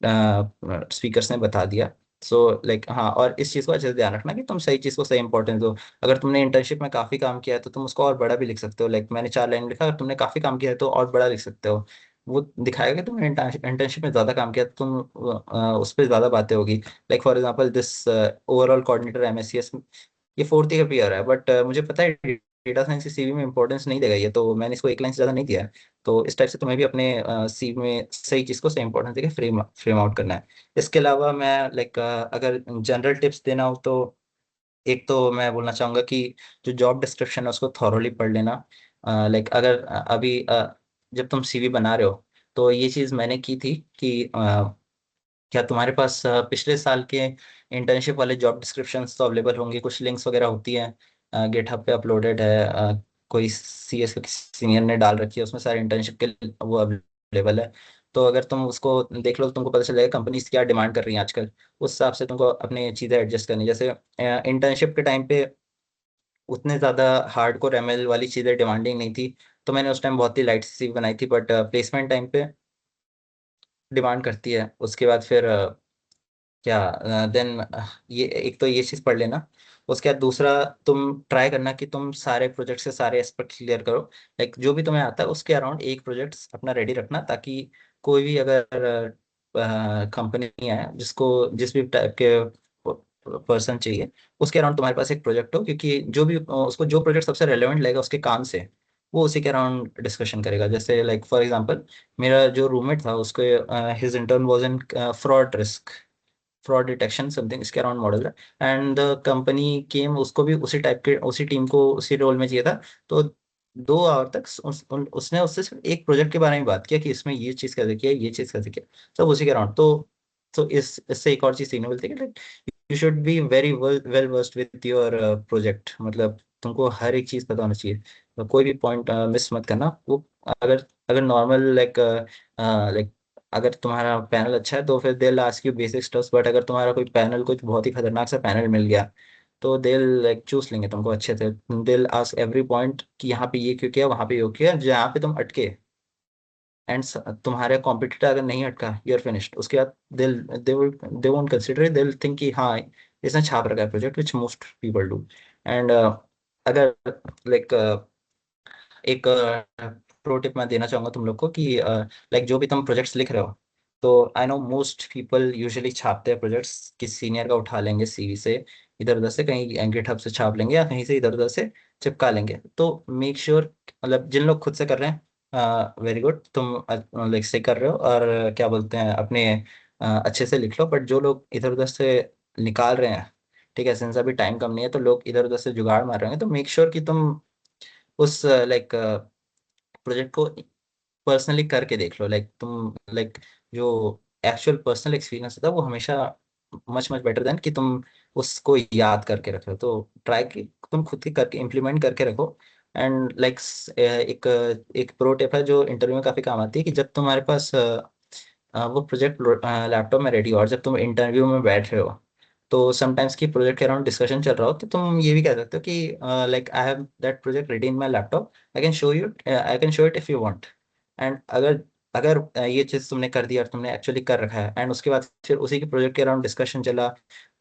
Speaker 6: स्पीकर्स ने बता दिया। सो लाइक हाँ, और इस चीज़ को अच्छे से ध्यान रखना कि तुम सही चीज़ को सही इंपॉर्टेंस दो। अगर तुमने इंटर्नशिप में काफ़ी काम किया है तो तुम उसको और बड़ा भी लिख सकते हो। लाइक मैंने 4 लाइन लिखा, अगर तुमने काफ़ी काम किया है तो और बड़ा लिख सकते हो। वो दिखाएगा कि तुमने इंटर्नशिप में ज़्यादा काम किया तो तुम उस पर ज़्यादा बातें होगी। Like for example this overall coordinator MSCS, ये 4th ईयर पेयर है, बट मुझे पता है डेटा साइंस की CV में इंपॉर्टेंस नहीं देगा ये, तो मैंने इसको एक लाइन से ज़्यादा नहीं दिया है। तो इस टाइप से तुम्हें भी अपने CV में सही चीज़ को सही इंपॉर्टेंस देकर फ्रेम फ्रेम आउट करना है। इसके अलावा मैं लाइक अगर जनरल टिप्स देना हो तो एक तो मैं बोलना चाहूँगा कि जो जॉब डिस्क्रिप्शन है उसको थॉरोली पढ़ लेना। लाइक अगर अभी जब तुम CV बना रहे हो तो ये चीज़ मैंने की थी कि क्या तुम्हारे पास पिछले साल के इंटर्नशिप वाले जॉब डिस्क्रिप्शंस तो अवेलेबल होंगे, कुछ लिंक्स वगैरह होती हैं गिटहब पे अपलोडेड है, कोई CS के सीनियर ने डाल रखी है, उसमें सारे इंटर्नशिप के वो अवेलेबल है। तो अगर तुम उसको देख लो तो तुमको पता चलेगा कंपनीज क्या डिमांड कर रही हैं आजकल, उस हिसाब से तुमको अपनी चीज़ें एडजस्ट करनी। जैसे इंटर्नशिप के टाइम पे उतने ज़्यादा हार्डकोर ML वाली चीज़ें डिमांडिंग नहीं थी, तो मैंने उस टाइम बहुत ही लाइट सी बनाई थी, बट प्लेसमेंट टाइम पे डिमांड करती है। उसके बाद फिर क्या देन ये एक तो ये चीज़ पढ़ लेना। उसके बाद दूसरा तुम ट्राई करना कि तुम सारे प्रोजेक्ट से सारे एस्पेक्ट क्लियर करो। लाइक जो भी तुम्हें आता है उसके अराउंड एक प्रोजेक्ट अपना रेडी रखना, ताकि कोई भी अगर कंपनी है जिसको जिस भी टाइप के पर्सन चाहिए उसके अराउंड तुम्हारे पास एक प्रोजेक्ट हो, क्योंकि जो भी उसको जो प्रोजेक्ट सबसे रेलेवेंट लगेगा उसके काम से वो उसी के अराउंड डिस्कशन करेगा। जैसे लाइक फॉर एग्जांपल मेरा जो रूममेट था उसके his intern was in fraud risk, fraud detection something इसके अराउंड मॉडल है। एंड द कंपनी केम, उसको भी उसी टाइप के उसी टीम को उसी रोल में चाहिए था। तो 2 आवर तक उसने उससे सिर्फ एक प्रोजेक्ट के बारे में बात किया कि इसमें ये चीज़ कैसे किया, ये चीज़ कैसे किया, सब उसी के अराउंड। तो इससे एक और चीज़ सीखने मिलती है कि you should be very well versed with your project. मतलब तुमको हर एक चीज़ पता होना चाहिए, तो कोई भी पॉइंट मिस मत करना। वो अगर अगर नॉर्मल लाइक अगर तुम्हारा पैनल अच्छा है तो फिर they ask you basic stuffs, but अगर तुम्हारा कोई पैनल कुछ बहुत ही खतरनाक सा पैनल मिल गया तो दे लाइक चूस लेंगे तुमको अच्छे से। दे आस्क एवरी पॉइंट कि यहाँ पे ये क्यों किया, वहाँ पे ये क्यों किया, जहाँ पे तुम अटके एंड तुम्हारे कॉम्पिटिटर अगर नहीं अटका, यू आर फिनिश्ड। उसके बाद they won't consider, they will think कि हाँ इसने छाप रखा है project, which most people do. And अगर लाइक एक प्रो टिप मैं देना चाहूंगा तुम लोग को कि लाइक जो भी तुम प्रोजेक्ट्स लिख रहे हो, तो I know most people usually छापते हैं प्रोजेक्ट्स, किसी सीनियर का उठा लेंगे सीवी से, इधर उधर से कहीं गिटहब से छाप लेंगे या कहीं से इधर उधर से चिपका लेंगे। तो मेक श्योर मतलब जिन लोग खुद से कर रहे हैं, वेरी गुड, तुम लाइक से कर रहे हो और क्या बोलते हैं अपने अच्छे से लिख लो। बट जो लोग इधर उधर से निकाल रहे हैं, ठीक है, सिंस अभी टाइम कम नहीं है तो लोग इधर उधर से जुगाड़ मार रहे हैं, तो मेक श्योर कि तुम उस लाइक प्रोजेक्ट को पर्सनली करके देख लो। लाइक तुम लाइक जो एक्चुअल पर्सनल एक्सपीरियंस होता है वो हमेशा मच मच बेटर देन कि तुम उसको याद करके रखो। तो ट्राई कि तुम खुद के करके इम्प्लीमेंट करके रखो। एंड लाइक एक एक प्रो टिप है जो इंटरव्यू में काफी काम आती है कि जब तुम्हारे पास वो प्रोजेक्ट लैपटॉप में रेडी हो और जब तुम इंटरव्यू में बैठ रहे हो, तो समटाइम्स की प्रोजेक्ट के अराउंड डिस्कशन चल रहा हो, तो तुम ये भी कह सकते हो कि like I have that project ready in my laptop, I can show it if you want. And अगर अगर ये चीज़ तुमने कर दी और तुमने एक्चुअली कर रखा है, एंड उसके बाद फिर उसी के प्रोजेक्ट के अराउंड डिस्कशन चला,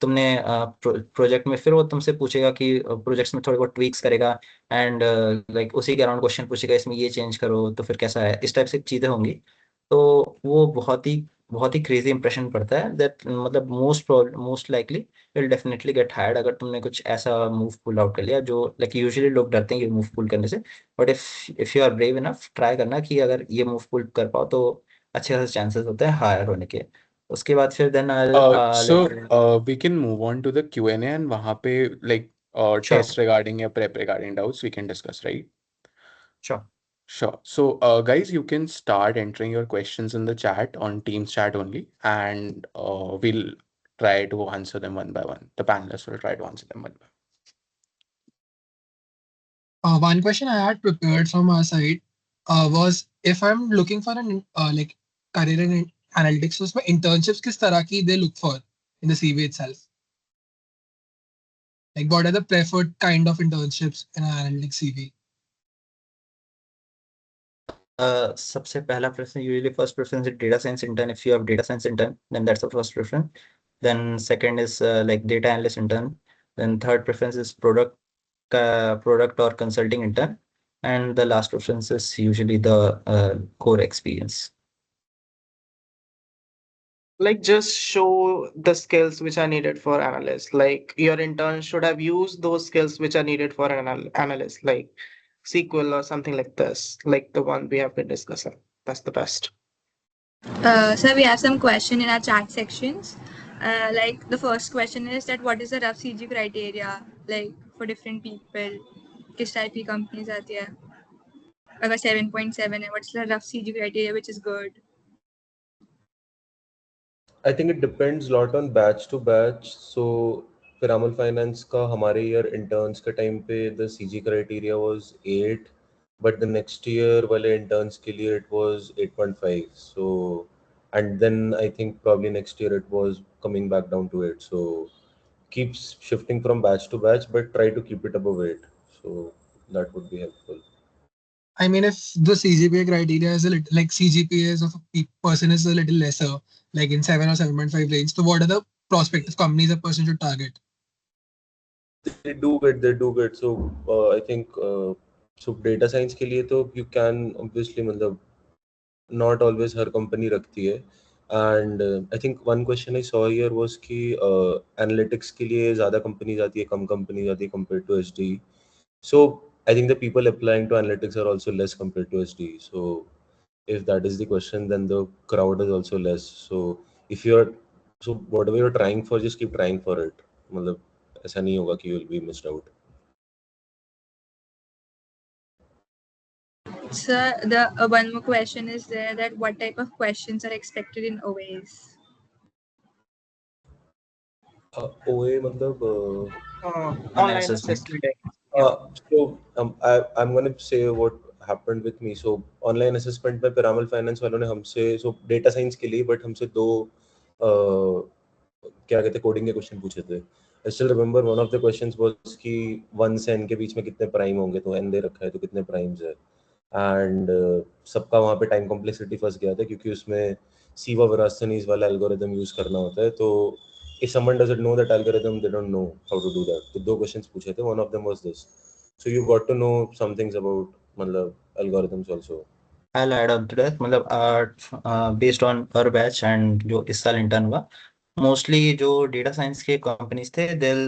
Speaker 6: तुमने प्रोजेक्ट में फिर वो तुमसे पूछेगा कि प्रोजेक्ट्स में थोड़े बहुत ट्वीक्स करेगा, एंड लाइक उसी के अराउंड क्वेश्चन पूछेगा इसमें ये चेंज करो तो फिर कैसा है, इस टाइप से चीज़ें होंगी। तो वो बहुत ही क्रेजी इंप्रेशन पड़ता है दैट मतलब most likely will definitely get hired अगर तुमने कुछ ऐसा मूव पुल आउट कर लिया जो लाइक यूजुअली लोग डरते हैं ये मूव पुल करने से। But if you are brave enough, try करना कि अगर ये मूव पुल कर पाओ तो अच्छे खासे चांसेस होते हैं हायर होने के। उसके बाद फिर then
Speaker 1: We can move on to the Q&A and वहाँ पे like test regarding या prep regarding doubts we can discuss, right?
Speaker 6: Sure.
Speaker 1: Sure. So, guys, you can start entering your questions in the chat on Teams chat only, and we'll try to answer them one by one. The panelists will try to answer them one by one.
Speaker 3: One question I had prepared from our side was if I'm looking for an like career in analytics, so उसमें internships किस तरह की they look for in the CV itself? Like what are the preferred kind of internships in an analytics CV?
Speaker 6: सबसे पहला preference usually first preference is data science intern. If you have data science intern then that's the first preference. Then second is like data analyst intern. Then third preference is product और consulting intern. And the last preference is usually the core experience.
Speaker 4: Like just show the skills which are needed for analysts. Like your intern should have used those skills which are needed for an analyst, like SQL or something like this, like the one we have been discussing. That's the best.
Speaker 2: So we have some question in our chat sections. Like the first question is that what is the rough CG criteria like for different people? किस type की companies आती है? अगर 7.7 है, what's the rough CG criteria which is good?
Speaker 5: I think it depends a lot on batch to batch. So Piramal Finance का हमारे year interns के time पे the CG criteria was 8, but the next year वाले interns के लिए it was 8.5. So and then I think probably next year it was coming back down to 8. So keeps shifting from batch to batch, but try to keep it above 8. So that would be helpful.
Speaker 3: I mean, if the CGPA criteria is a little like CGPAs of a person is a little lesser, like in 7 or 7.5 range, so what are the prospective companies a person should target?
Speaker 5: They do get. So I think so data science के लिए तो you can obviously मतलब not always her company रखती है. And I think one question I saw here was कि analytics के लिए ज़्यादा companies आती है, कम companies आती है compared to SD. So I think the people applying to analytics are also less compared to SD. So if that is the question, then the crowd is also less. So if you're so whatever you're trying for, just keep trying for it. मतलब ऐसा नहीं होगा कि you will be missed out.
Speaker 2: So the one more question is there that what type of questions are expected in OAs?
Speaker 5: OA मतलब
Speaker 4: Online assessment.
Speaker 5: so I'm gonna say what happened with me. So online assessment में Piramal Finance वालों ने हमसे so data science के लिए but हमसे दो क्या कहते हैं कोडिंग के क्वेश्चन पूछे थे. I still remember one of the questions was कि 1 से n के बीच में कितने प्राइम होंगे, तो n दे रखा है तो कितने प्राइम्स है. एंड सबका वहाँ पे टाइम कॉम्प्लेक्सिटी फंस गया था क्योंकि उसमें सीवा वरास्थनीज वाला एल्गोरिदम यूज करना होता है. तो if someone doesn't know that algorithm, they don't know how to do that. तो दो क्वेश्चंस पूछे थे, one of them was this. So you got to know some things about मतलब algorithms also.
Speaker 6: I'll add on to that. मतलब based on our batch and जो इस साल intern हुआ, mostly जो data science के companies थे, they'll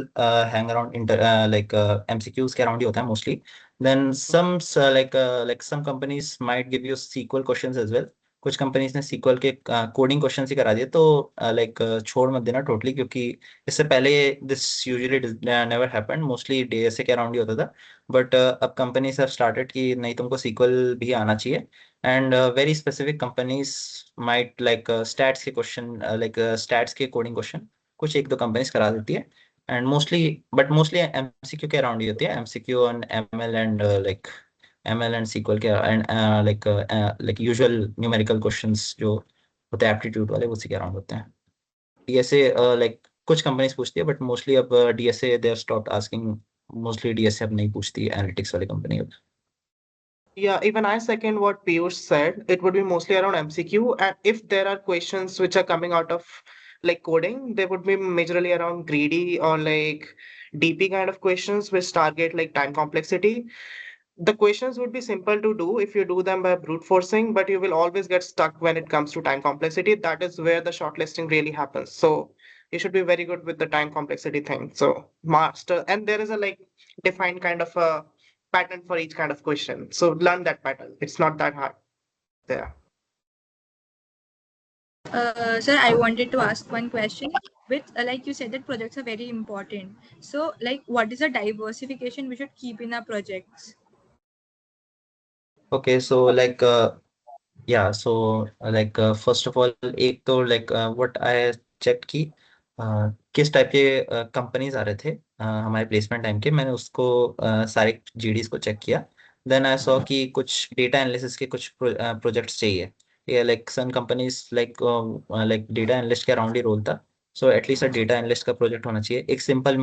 Speaker 6: hang around like MCQs के around ही होता है mostly. Then like some companies might give you SQL questions as well. कुछ कंपनीज ने SQL के कोडिंग क्वेश्चन ही करा दिए, तो लाइक छोड़ मत देना टोटली, क्योंकि इससे पहले this usually never happened, mostly DSA के अराउंड ही होता था. बट अब कंपनीज हैव स्टार्टेड कि नहीं, तुमको SQL भी आना चाहिए. And very specific companies might like stats के क्वेश्चन, लाइक स्टैट्स के कोडिंग क्वेश्चन कुछ एक दो कंपनीज करा देती है. एंड मोस्टली MCQ के अराउंड ही होती है, MCQ on ML and like ML and SQL के and like usual numerical questions जो होते हैं एप्टीट्यूड वाले, उसी के अराउंड होते हैं. DSA लाइक कुछ कंपनीज पूछती है, बट मोस्टली अब DSA they have stopped asking. Mostly DSA अब नहीं पूछती एनालिटिक्स वाली कंपनी अब.
Speaker 4: Yeah, even I second what Piyush said. It would be mostly around MCQ, and if there are questions which are coming out of like coding, they would be majorly around greedy or like DP kind of questions which target like time complexity. The questions would be simple to do if you do them by brute forcing, but you will always get stuck when it comes to time complexity. That is where the shortlisting really happens. So you should be very good with the time complexity thing. So master, and there is a like defined kind of a pattern for each kind of question. So learn that pattern. It's not that hard. Yeah.
Speaker 2: Sir, I wanted to ask one question. With like you said that projects are very important. So like what is the diversification we should keep in our projects?
Speaker 6: Okay, so like yeah, so like first of all, एक तो like what I checked कि किस type के companies आ रहे थे हमारे placement time के, मैंने उसको सारे GDs को चेक किया. देन आई सॉ कि कुछ डेटा एनालिसिस के कुछ प्रोजेक्ट्स चाहिए. ये like some companies like data analyst के अराउंड ही रोल था. सो एटलीस्ट डेटा एनालिस्ट का प्रोजेक्ट होना चाहिए. एक सिंपल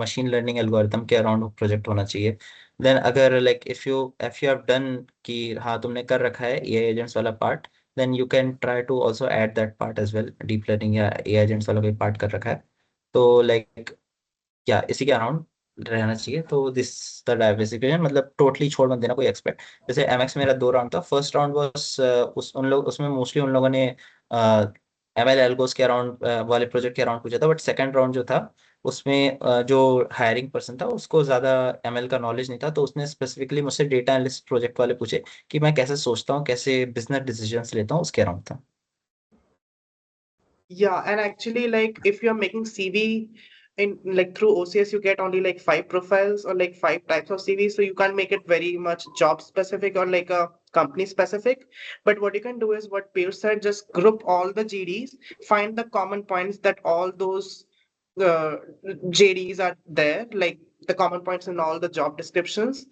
Speaker 6: मशीन लर्निंग एल्गोरिथम के अराउंड प्रोजेक्ट होना चाहिए. देन अगर like if you have done कि हाँ तुमने कर रखा है AI एजेंट्स वाला part, then you can try to also add that part as well. Deep learning या AI एजेंट्स वाला कोई पार्ट कर रखा है तो लाइक क्या इसी के अराउंड रहना चाहिए. तो दिस द डाइवर्सिफिकेशन, मतलब टोटली छोड़ मत देना कोई एक्सपेक्ट. जैसे MX मेरा 2 राउंड था. फर्स्ट राउंड वाज उसमें मोस्टली उन लोगों ने ML एल्गोस के अराउंड वाले प्रोजेक्ट के अराउंड पूछा था. बट सेकंड राउंड जो था उसमें जो हायरिंग पर्सन था उसको ज्यादा ML का नॉलेज नहीं था, तो उसने स्पेसिफिकली मुझसे डेटा एनालिस्ट प्रोजेक्ट वाले पूछे कि मैं कैसे सोचता हूँ, कैसे बिजनेस डिसीजंस लेता हूँ, उसके अराउंड था.
Speaker 4: Yeah, and actually, like if you're making CV in like through OCS, you get only like 5 profiles or like 5 types of CV, so you can't make it very much job specific or like a company specific. But what you can do is what Pierce said, just group all the GDs, find the common points that all those JDs are there, like the common points in all the job descriptions.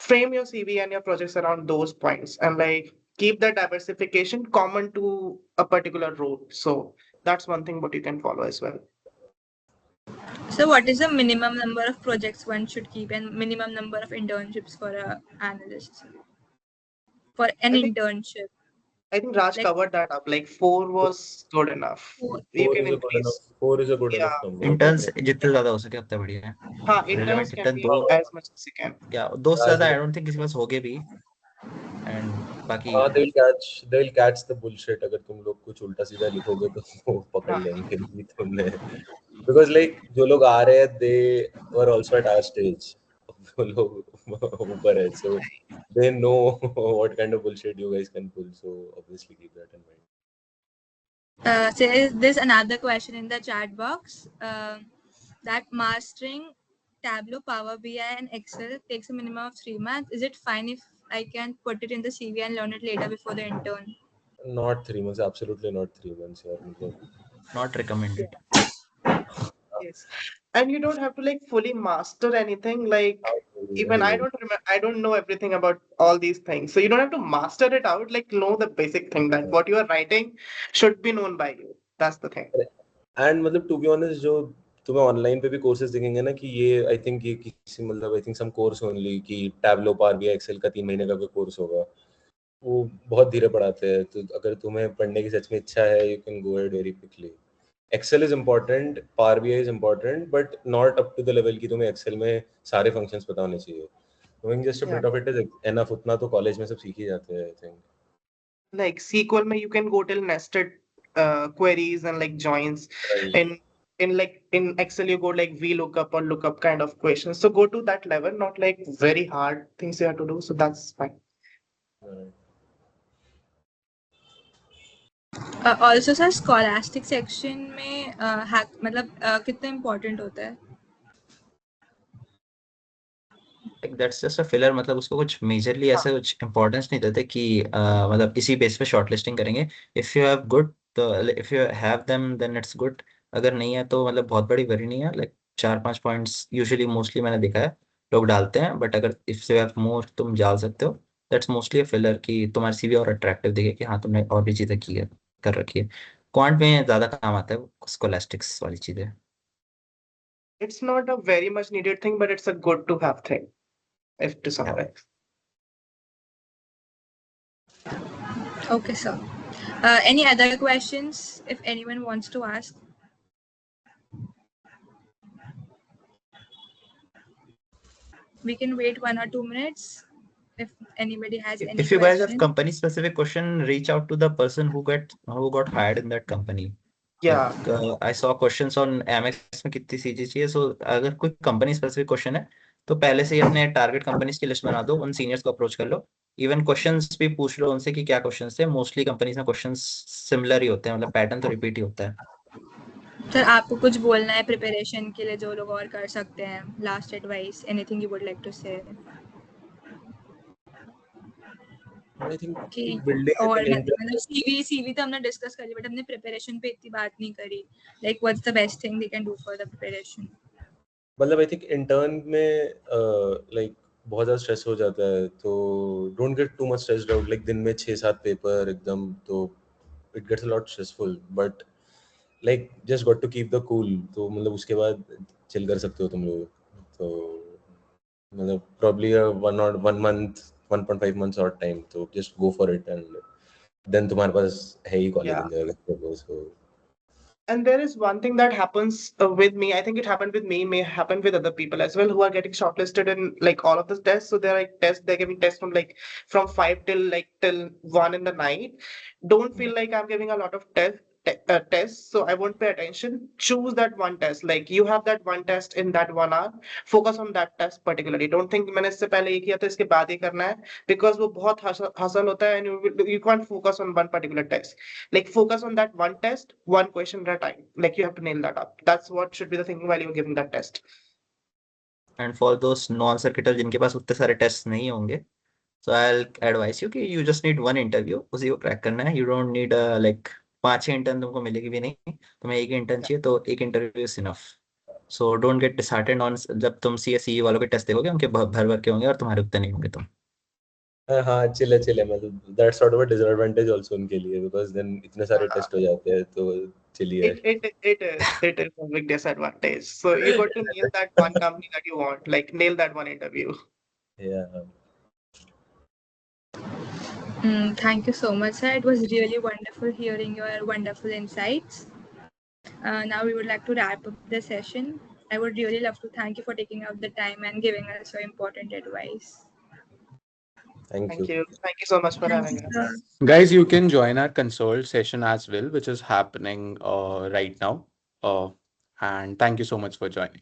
Speaker 4: Frame your CV and your projects around those points, and like keep the diversification common to a particular role. So that's one thing what you can follow as well.
Speaker 2: So what is the minimum number of projects one should keep and minimum number of internships for a analyst for an
Speaker 4: I think-
Speaker 2: internship?
Speaker 4: I think Raj
Speaker 2: Like-
Speaker 4: covered that up. Like 4 was good enough.
Speaker 2: Four.
Speaker 4: You
Speaker 5: Four
Speaker 4: can
Speaker 5: is a good
Speaker 4: increase.
Speaker 5: enough. Four is a good enough
Speaker 4: Yeah.
Speaker 5: number.
Speaker 6: Interns जितने ज्यादा हो सके उतना बढ़िया है.
Speaker 4: हाँ, interns
Speaker 6: Relevant
Speaker 4: can
Speaker 6: इतना
Speaker 4: be
Speaker 6: दो
Speaker 4: as much as you can.
Speaker 6: या दो से ज्यादा आई डोंट थिंक किसी के पास होगे भी. एंड बाकी
Speaker 5: हाँ, they'll catch the bullshit. अगर तुम लोग कुछ उल्टा सीधा लिखोगे तो वो पकड़ लेंगे कि तुमने, because like जो लोग आ रहे हैं they were also at our stage. वो लोग ऊपर है, so they know what kind of bullshit you guys can pull. So obviously keep that in mind.
Speaker 2: So there's another question in the chat box. That mastering Tableau, Power BI, and Excel takes a minimum of 3 months. Is it fine if I can put it in the CV and learn it later before the intern?
Speaker 5: Not 3 months, absolutely not 3 months. यार मतलब
Speaker 6: not recommended.
Speaker 4: Yes. And you don't have to like fully master anything. Like even I don't remember, I don't know everything about all these things. So you don't have to master it out. Like know the basic thing that what you are writing should be known by you. That's the thing.
Speaker 5: And मतलब to be honest, जो तुम्हें online पे भी courses दिखेंगे ना कि ये I think ये किसी मतलब I think some course only कि टैबलो पावर बीआई एक्सेल का 3 महीने का कोई कोर्स होगा, वो बहुत धीरे पढ़ाते हैं। तो अगर तुम्हें पढ़ने की सच में इच्छा है, you can go ahead very quickly. Excel is important, power BI is important, but not up to the level कि तुम्हें एक्सेल में सारे फंक्शंस पता होने चाहिए। Knowing just a
Speaker 4: Yeah.
Speaker 5: bit of it is enough, उतना तो कॉलेज में सब सीख ही जाते हैं I think.
Speaker 4: Like SQL mein you can go till nested queries and like joins.
Speaker 5: Right.
Speaker 4: In Excel you go like VLOOKUP or lookup kind of questions. So go to that level, not like very hard things you have to do. So that's fine.
Speaker 5: Right.
Speaker 2: Also sir scholastic section में मतलब कितना important होता है?
Speaker 6: That's just a filler, मतलब उसको कुछ majorly ऐसे कुछ इंपॉर्टेंस नहीं देते कि मतलब इसी बेस पे शॉर्टलिस्टिंग करेंगे। इफ यू हैव गुड तो if you have them then it's good, अगर नहीं है तो मतलब बहुत बड़ी वरी नहीं है। लाइक 4-5 पॉइंट्स यूजुअली मोस्टली मैंने देखा है लोग डालते हैं, बट अगर इफ यू हैव मोर तुम डाल सकते हो। दैट्स मोस्टली अ फिलर कि तुम्हारी सीवी और अट्रैक्टिव दिखे कि हाँ तुमने और भी चीज़ें की है, कर रखी है। क्वांट में ज़्यादा काम आता है स्कॉलास्टिक्स वाली चीज़ें।
Speaker 4: It's not a very much needed thing, but it's a good to have thing, if to summarize.
Speaker 2: Okay, sir. Any other questions if anyone wants to ask? We can wait 1 or 2 minutes if anybody has any
Speaker 6: If you guys have
Speaker 2: question.
Speaker 6: company specific question, reach out to the person who got hired in that company.
Speaker 4: Yeah.
Speaker 6: Like, I saw questions on Amex में कितनी CG चाहिए। सो अगर कोई company specific question है तो पहले से ही अपने टारगेट कंपनीज की लिस्ट बना दो, उन सीनियर्स को अप्रोच कर लो। इवन क्वेश्चंस भी पूछ लो उनसे कि क्या क्वेश्चंस थे। मोस्टली कंपनीज में क्वेश्चंस सिमिलर ही होते हैं, मतलब पैटर्न तो रिपीट ही होता है।
Speaker 2: सर आपको कुछ बोलना है प्रिपरेशन के लिए जो लोग और कर सकते हैं? Last advice, anything you would like to say?
Speaker 5: I think
Speaker 2: कि
Speaker 5: building
Speaker 2: और
Speaker 5: an interest,
Speaker 2: मतलब सीवी तो हमने डिस्कस करी, बट हमने प्रिपरेशन पे इतनी बात नहीं करी। Like what's the best thing they can do for the preparation?
Speaker 5: मतलब आई थिंक इंटर्न में लाइक बहुत ज़्यादा स्ट्रेस हो जाता है, तो don't get too much stressed out. Like दिन में 6-7 पेपर एकदम, तो it gets a lot stressful, but like just got to keep the cool. तो मतलब उसके बाद चिल कर सकते हो तुम लोग। तो मतलब प्रॉब्ली 1 months और टाइम, तो just go for it and then तुम्हारे पास है ही कॉलेज
Speaker 4: Yeah.
Speaker 5: इन जाएगा। सो
Speaker 4: And there is one thing that happens with me. I think it happened with me, may happen with other people as well who are getting shortlisted in like all of the tests. So they're like they're giving tests from like from 5 till 1 in the night. Don't feel like I'm giving a lot of tests, so I won't pay attention. Choose that one test. Like you have that one test in that 1 hour. Focus on that test particularly. Don't think मैंने इससे पहले ये किया तो इसके बाद ही करना है, because वो बहुत हसल होता है and you can't focus on one particular test. Like focus on that one test, one question at a time. Like you have to nail that up. That's what should be the thing while you're giving that test.
Speaker 6: And for those non सर्किटर जिनके पास उतने सारे test नहीं होंगे, so I will advise you कि you just need one interview, उसी को क्रैक करना है। You don't need like 5-6 intern तुमको मिलेगी भी नहीं, तुम्हें एक इंटर्न चाहिए तो एक interview is enough. So don't get disheartened on जब तुम सीएसई वालों के टेस्ट देखोगे, उनके भर भर के होंगे और तुम्हारे उतने नहीं होंगे। तुम
Speaker 5: हाँ चिल है मतलब that's sort of a disadvantage also उनके लिए, बिकॉज़ देन इतने सारे टेस्ट हो जाते हैं, तो चलिए।
Speaker 4: It is a big disadvantage. So you got to nail that one company that you want. Like nail that one interview.
Speaker 5: Yeah.
Speaker 2: Thank you so much, sir. It was really wonderful hearing your wonderful insights. Now we would like to wrap up the session. I would really love to thank you for taking out the time and giving us so important advice.
Speaker 5: Thank you.
Speaker 4: Thank you so much for
Speaker 2: Thank
Speaker 4: having
Speaker 2: you,
Speaker 4: us.
Speaker 2: sir.
Speaker 1: Guys, you can join our consult session as well, which is happening right now. And thank you so much for joining.